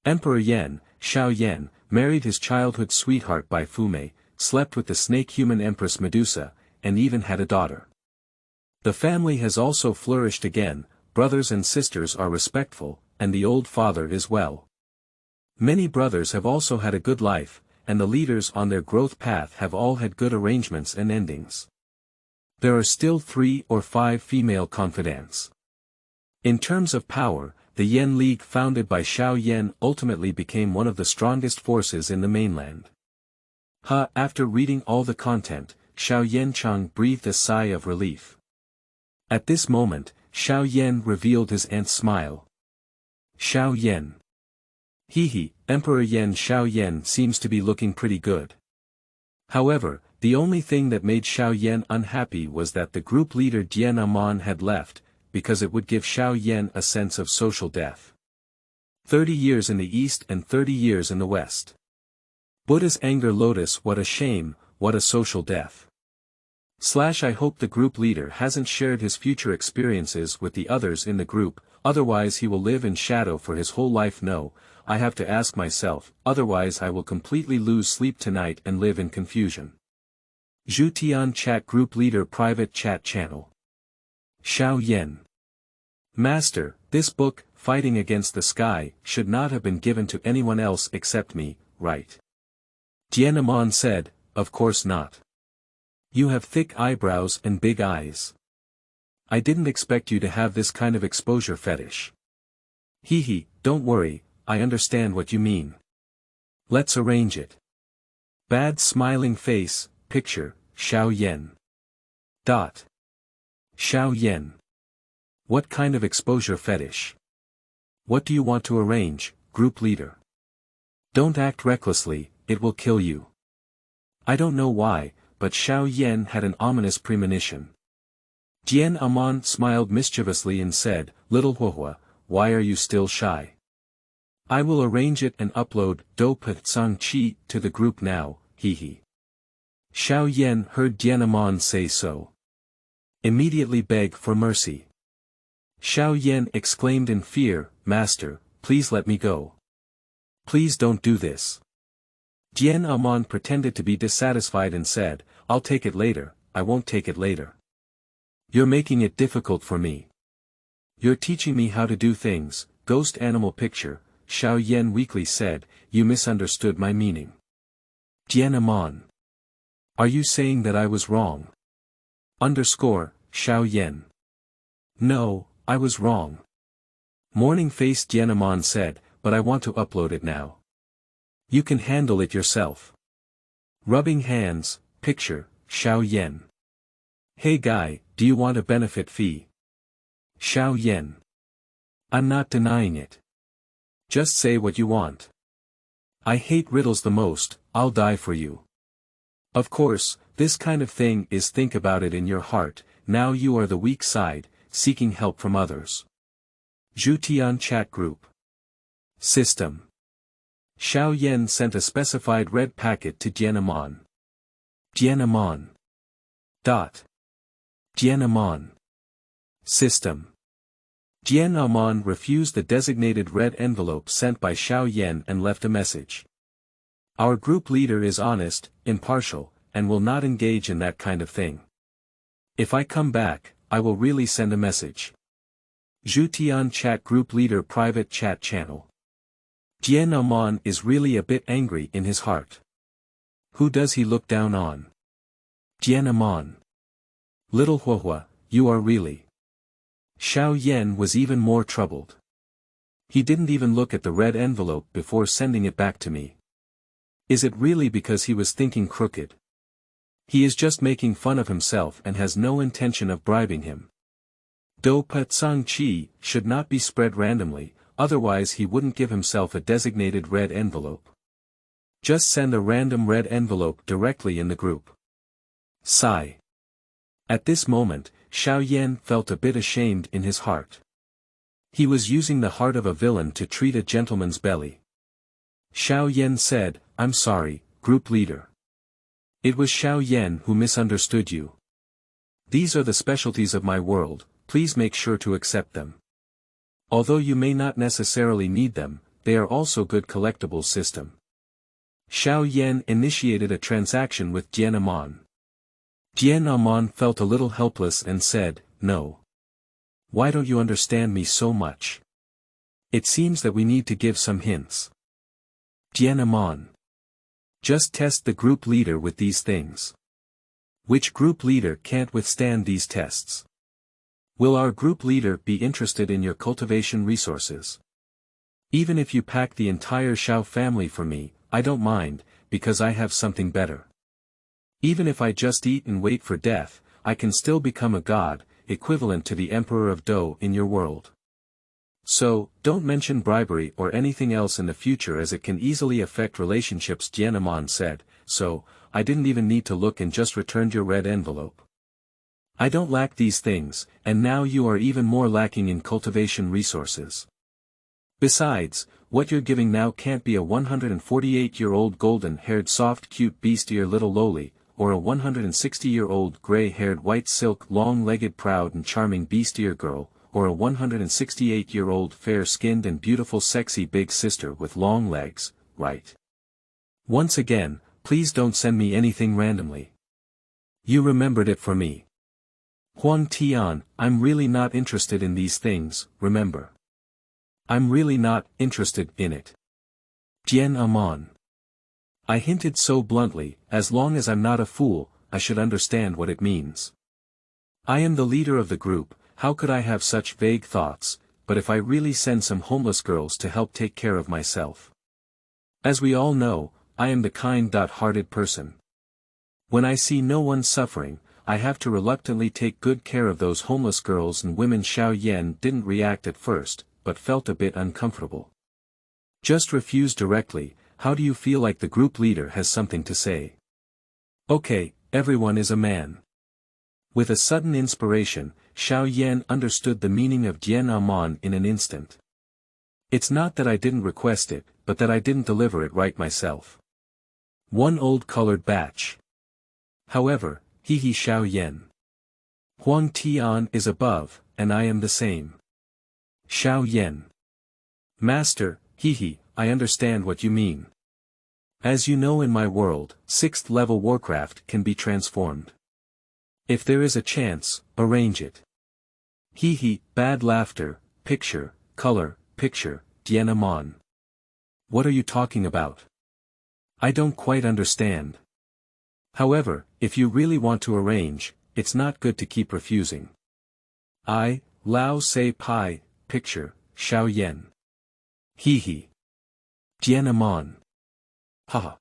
Emperor Yan, Xiao Yan, married his childhood sweetheart Bai Fumei, slept with the snake-human Empress Medusa, and even had a daughter. The family has also flourished again, brothers and sisters are respectful, and the old father is well. Many brothers have also had a good life, and the leaders on their growth path have all had good arrangements and endings. There are still 3 or 5 female confidants. In terms of power, the Yan League founded by Xiao Yan ultimately became one of the strongest forces in the mainland. After reading all the content, Xiao Yancheng breathed a sigh of relief. At this moment, Xiao Yan revealed his aunt's smile. Xiao Yan. Hehe, Emperor Yan. Xiao Yan seems to be looking pretty good. However, the only thing that made Xiao Yan unhappy was that the group leader Dian Aman had left, because it would give Xiao Yan a sense of social death. 30 years in the east and 30 years in the west. Buddha's anger. Lotus. What a shame, what a social death. I hope the group leader hasn't shared his future experiences with the others in the group, otherwise he will live in shadow for his whole life. No, I have to ask myself, otherwise I will completely lose sleep tonight and live in confusion. Zhutian Chat Group Leader Private Chat Channel. Xiao Yan. Master, this book, Fighting Against the Sky, should not have been given to anyone else except me, right? Dian Aman said, of course not. You have thick eyebrows and big eyes. I didn't expect you to have this kind of exposure fetish. Hehe, don't worry, I understand what you mean. Let's arrange it. Bad smiling face, picture, Xiao Yan. Xiao Yan. What kind of exposure fetish? What do you want to arrange, group leader? Don't act recklessly, it will kill you. I don't know why, but Xiao Yan had an ominous premonition. Dian Aman smiled mischievously and said, Little Huahua, why are you still shy? I will arrange it and upload Do Patsang Chi to the group now, hehe. Xiao Yan heard Dian Aman say so. Immediately beg for mercy. Xiao Yan exclaimed in fear, Master, please let me go. Please don't do this. Dian Aman pretended to be dissatisfied and said, I'll take it later, I won't take it later. You're making it difficult for me. You're teaching me how to do things, ghost animal picture, Xiao Yan weakly said, you misunderstood my meaning. Dian Aman. Are you saying that I was wrong? Xiao Yan. No, I was wrong. Morning face Dian Aman said, but I want to upload it now. You can handle it yourself. Rubbing hands, picture, Xiao Yan. Hey guy, do you want a benefit fee? Xiao Yan. I'm not denying it. Just say what you want. I hate riddles the most, I'll die for you. Of course, this kind of thing is think about it in your heart, now you are the weak side, seeking help from others. Zhutian Chat Group. System. Xiao Yan sent a specified red packet to Dian Aman. Dian Aman. Dian Aman. System. Dian Aman refused the designated red envelope sent by Xiao Yan and left a message. Our group leader is honest, impartial, and will not engage in that kind of thing. If I come back, I will really send a message. Zhutian Chat Group Leader Private Chat Channel. Dian Aman is really a bit angry in his heart. Who does he look down on? Dian Aman. Little Huahua, you are really. Xiao Yan was even more troubled. He didn't even look at the red envelope before sending it back to me. Is it really because he was thinking crooked? He is just making fun of himself and has no intention of bribing him. Do pa tsang chi should not be spread randomly, otherwise he wouldn't give himself a designated red envelope. Just send a random red envelope directly in the group. Sigh. At this moment, Xiao Yan felt a bit ashamed in his heart. He was using the heart of a villain to treat a gentleman's belly. Xiao Yan said, "I'm sorry, group leader. It was Xiao Yan who misunderstood you. These are the specialties of my world, please make sure to accept them. Although you may not necessarily need them, they are also good collectible system." Xiao Yan initiated a transaction with Dian Aman. Dian Aman felt a little helpless and said, "No. Why don't you understand me so much? It seems that we need to give some hints." Dian Aman. Just test the group leader with these things. Which group leader can't withstand these tests? Will our group leader be interested in your cultivation resources? Even if you pack the entire Xiao family for me, I don't mind, because I have something better. Even if I just eat and wait for death, I can still become a god, equivalent to the Emperor of Do in your world. So, don't mention bribery or anything else in the future as it can easily affect relationships, Dian Aman said, so, I didn't even need to look and just returned your red envelope. I don't lack these things, and now you are even more lacking in cultivation resources. Besides, what you're giving now can't be a 148-year-old golden-haired soft cute beastier little lowly, or a 160-year-old gray-haired white silk long-legged proud and charming beastier girl, or a 168-year-old fair-skinned and beautiful sexy big sister with long legs, right? Once again, please don't send me anything randomly. You remembered it for me. Huang Tian, I'm really not interested in these things, remember. I'm really not interested in it. Dian Aman. I hinted so bluntly, as long as I'm not a fool, I should understand what it means. I am the leader of the group, how could I have such vague thoughts, but if I really send some homeless girls to help take care of myself. As we all know, I am the kind-hearted person. When I see no one suffering, I have to reluctantly take good care of those homeless girls and women. Xiao Yan didn't react at first, but felt a bit uncomfortable. Just refuse directly, how do you feel like the group leader has something to say? Okay, everyone is a man. With a sudden inspiration, Xiao Yan understood the meaning of Dian Aman in an instant. It's not that I didn't request it, but that I didn't deliver it right myself. One old colored batch. However, he Xiao Yan. Huang Tian is above, and I am the same. Xiao Yan. Master, I understand what you mean. As you know, in my world, 6th level Warcraft can be transformed. If there is a chance, arrange it. Bad laughter, picture, color, picture, Dian Aman. What are you talking about? I don't quite understand. However, if you really want to arrange, it's not good to keep refusing. Lao Sei Pai, picture, Xiao Yan. Dian Aman. Haha.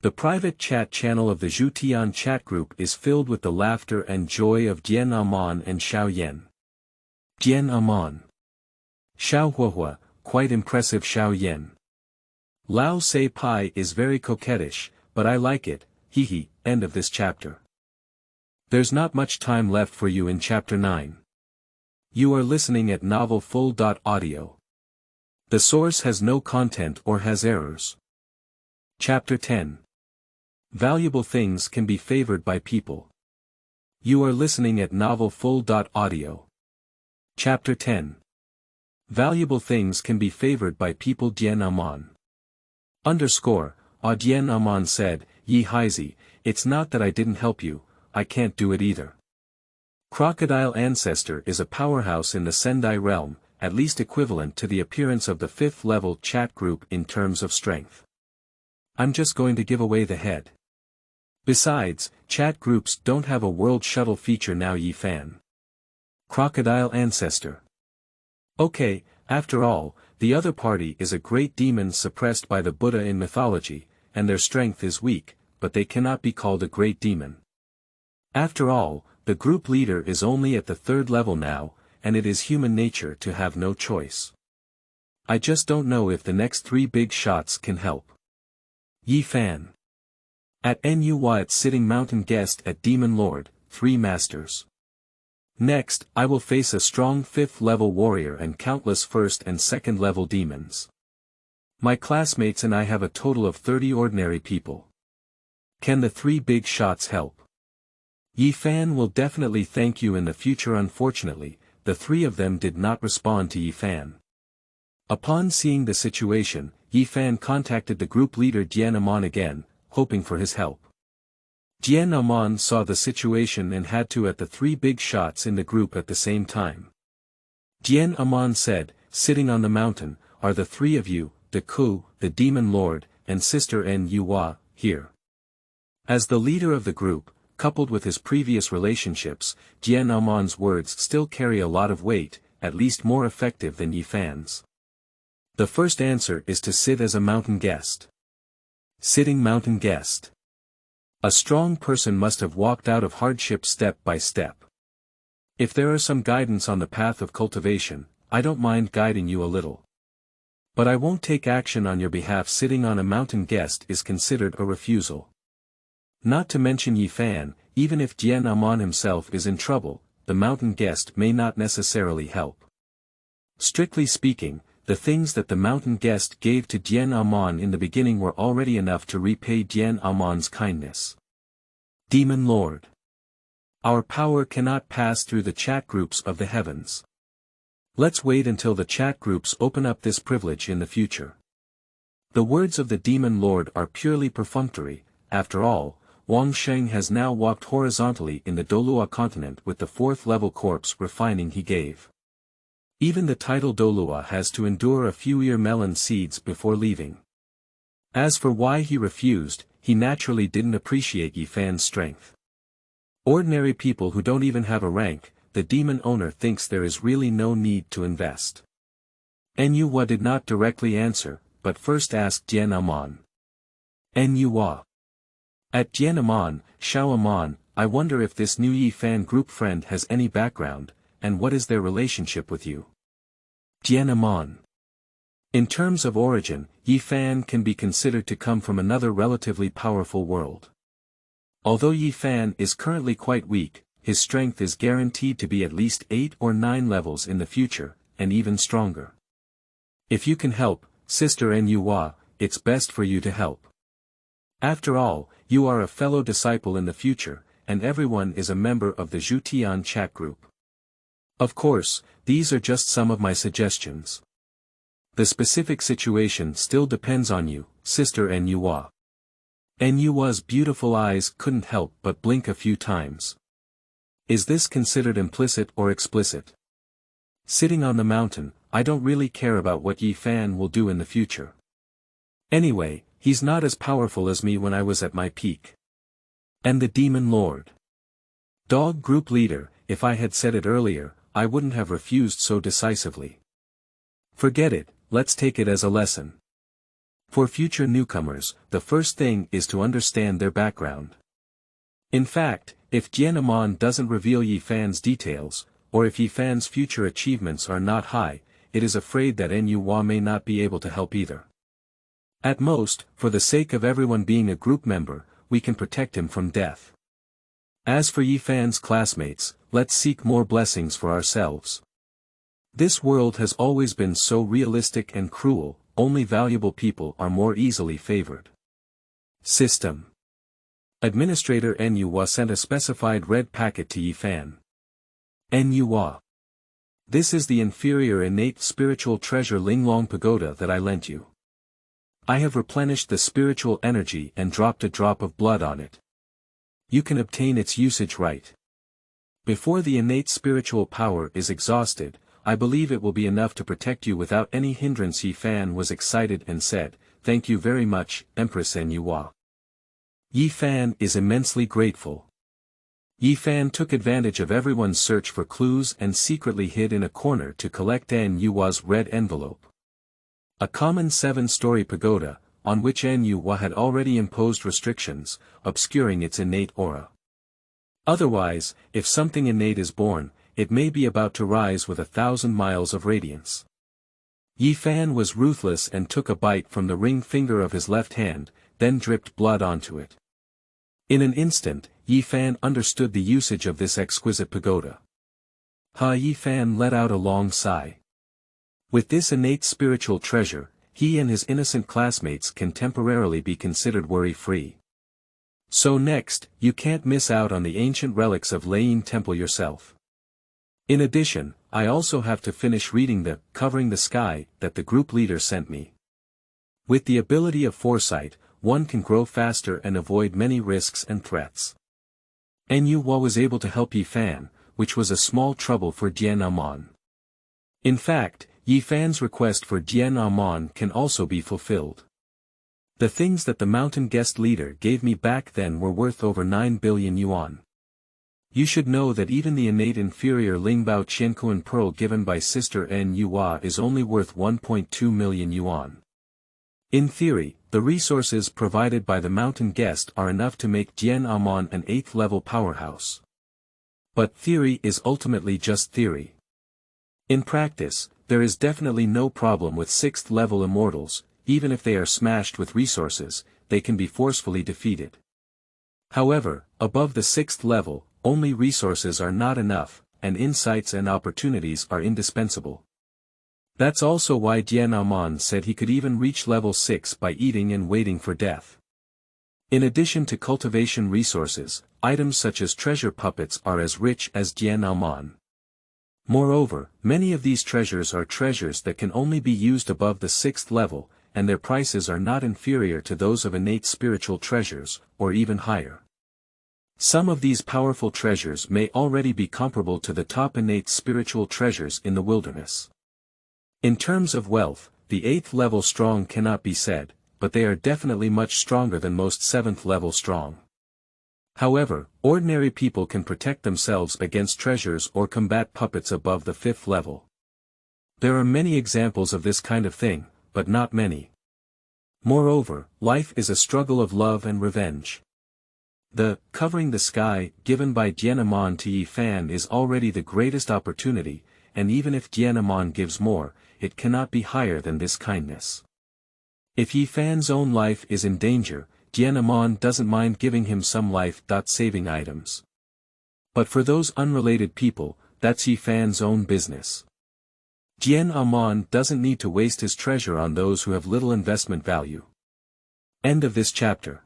The private chat channel of the Zhutian chat group is filled with the laughter and joy of Dian Aman and Xiao Yan. Dian Aman. Xiao Huahua, quite impressive Xiao Yan. Lao Sei Pai is very coquettish, but I like it, end of this chapter. There's not much time left for you in chapter 9. You are listening at novelfull.audio. The source has no content or has errors. Chapter 10. Valuable things can be favored by people. You are listening at novelfull.audio. Chapter 10. Valuable things can be favored by people. Dian Aman. Dian Aman said, Yi Haizi, it's not that I didn't help you, I can't do it either. Crocodile Ancestor is a powerhouse in the Sendai realm, at least equivalent to the appearance of the 5th level chat group in terms of strength. I'm just going to give away the head. Besides, chat groups don't have a world shuttle feature now. Yi Fan. Crocodile ancestor. Okay, after all, the other party is a great demon suppressed by the Buddha in mythology, and their strength is weak, but they cannot be called a great demon. After all, the group leader is only at the 3rd level now, and it is human nature to have no choice. I just don't know if the next 3 big shots can help. Yi Fan. At NUY sitting mountain guest at Demon Lord, 3 masters. Next, I will face a strong 5th level warrior and countless 1st and 2nd level demons. My classmates and I have a total of 30 ordinary people. Can the 3 big shots help? Yi Fan will definitely thank you in the future. Unfortunately, the 3 of them did not respond to Yi Fan. Upon seeing the situation, Yi Fan contacted the group leader Dian Aman again, hoping for his help. Dian Aman saw the situation and had to at the 3 big shots in the group at the same time. Dian Aman said, "Sitting on the mountain, are the 3 of you, the Ku, the Demon Lord, and Sister Nuwa, here?" As the leader of the group, coupled with his previous relationships, Dian Aman's words still carry a lot of weight, at least more effective than Yi Fan's. The first answer is to sit as a mountain guest. Sitting mountain guest. A strong person must have walked out of hardship step by step. If there are some guidance on the path of cultivation, I don't mind guiding you a little. But I won't take action on your behalf. Sitting on a mountain guest is considered a refusal. Not to mention Yi Fan, even if Dian Aman himself is in trouble, the mountain guest may not necessarily help. Strictly speaking, the things that the mountain guest gave to Dian Aman in the beginning were already enough to repay Dian Aman's kindness. Demon Lord. Our power cannot pass through the chat groups of the heavens. Let's wait until the chat groups open up this privilege in the future. The words of the Demon Lord are purely perfunctory. After all, Wang Sheng has now walked horizontally in the Dolua continent with the 4th level corpse refining he gave. Even the title Dolua has to endure a few ear melon seeds before leaving. As for why he refused, he naturally didn't appreciate Yi Fan's strength. Ordinary people who don't even have a rank, the demon owner thinks there is really no need to invest. Nuwa did not directly answer, but first asked Dian Aman. Nuwa. At Dian Aman, Xiao Aman, I wonder if this new Yi Fan group friend has any background, and what is their relationship with you? Dian Aman. In terms of origin, Yi Fan can be considered to come from another relatively powerful world. Although Yi Fan is currently quite weak, his strength is guaranteed to be at least 8 or 9 levels in the future, and even stronger. If you can help, Sister Nuwa, it's best for you to help. After all, you are a fellow disciple in the future, and everyone is a member of the Zhutian chat group. Of course, these are just some of my suggestions. The specific situation still depends on you, Sister Nuwa. Nuwa's beautiful eyes couldn't help but blink a few times. Is this considered implicit or explicit? Sitting on the mountain, I don't really care about what Yi Fan will do in the future. Anyway, he's not as powerful as me when I was at my peak. And the Demon Lord. Dog group leader, if I had said it earlier, I wouldn't have refused so decisively. Forget it, let's take it as a lesson. For future newcomers, the first thing is to understand their background. In fact, if Dian Aman doesn't reveal Yi Fan's details, or if Yi Fan's future achievements are not high, it is afraid that Nuwa may not be able to help either. At most, for the sake of everyone being a group member, we can protect him from death. As for Yi Fan's classmates, let's seek more blessings for ourselves. This world has always been so realistic and cruel, only valuable people are more easily favored. System. Administrator Nuwa sent a specified red packet to Yi Fan. Nuwa. This is the inferior innate spiritual treasure Linglong Pagoda that I lent you. I have replenished the spiritual energy and dropped a drop of blood on it. You can obtain its usage right. Before the innate spiritual power is exhausted, I believe it will be enough to protect you without any hindrance. Yi Fan was excited and said, "Thank you very much, Empress Nuwa." Yi Fan is immensely grateful. Yi Fan took advantage of everyone's search for clues and secretly hid in a corner to collect N Yua's red envelope. A common 7-story pagoda, on which N Yua had already imposed restrictions, obscuring its innate aura. Otherwise, if something innate is born, it may be about to rise with 1,000 miles of radiance. Yi Fan was ruthless and took a bite from the ring finger of his left hand, then dripped blood onto it. In an instant, Yi Fan understood the usage of this exquisite pagoda. Yi Fan let out a long sigh. With this innate spiritual treasure, he and his innocent classmates can temporarily be considered worry-free. So next, you can't miss out on the ancient relics of Lane Temple yourself. In addition, I also have to finish reading the Covering the Sky that the group leader sent me. With the ability of foresight, one can grow faster and avoid many risks and threats. N Yua was able to help Yi Fan, which was a small trouble for Dian Aman. In fact, Yi Fan's request for Dian Aman can also be fulfilled. The things that the mountain guest leader gave me back then were worth over 9 billion yuan. You should know that even the innate inferior Lingbao Qiankuan pearl given by Sister N Yua is only worth 1.2 million yuan. In theory, the resources provided by the mountain guest are enough to make Dian Aman an 8th-level powerhouse. But theory is ultimately just theory. In practice, there is definitely no problem with 6th-level immortals. Even if they are smashed with resources, they can be forcefully defeated. However, above the 6th level, only resources are not enough, and insights and opportunities are indispensable. That's also why Dian Aman said he could even reach level 6 by eating and waiting for death. In addition to cultivation resources, items such as treasure puppets are as rich as Dian Aman. Moreover, many of these treasures are treasures that can only be used above the 6th level, and their prices are not inferior to those of innate spiritual treasures, or even higher. Some of these powerful treasures may already be comparable to the top innate spiritual treasures in the wilderness. In terms of wealth, the 8th level strong cannot be said, but they are definitely much stronger than most 7th level strong. However, ordinary people can protect themselves against treasures or combat puppets above the 5th level. There are many examples of this kind of thing, but not many. Moreover, life is a struggle of love and revenge. The Covering the Sky given by Dian Aman to Yi Fan is already the greatest opportunity, and even if Dian Aman gives more, it cannot be higher than this kindness. If Yi Fan's own life is in danger, Dian Aman doesn't mind giving him some life-saving items. But for those unrelated people, that's Yi Fan's own business. Dian Aman doesn't need to waste his treasure on those who have little investment value. End of this chapter.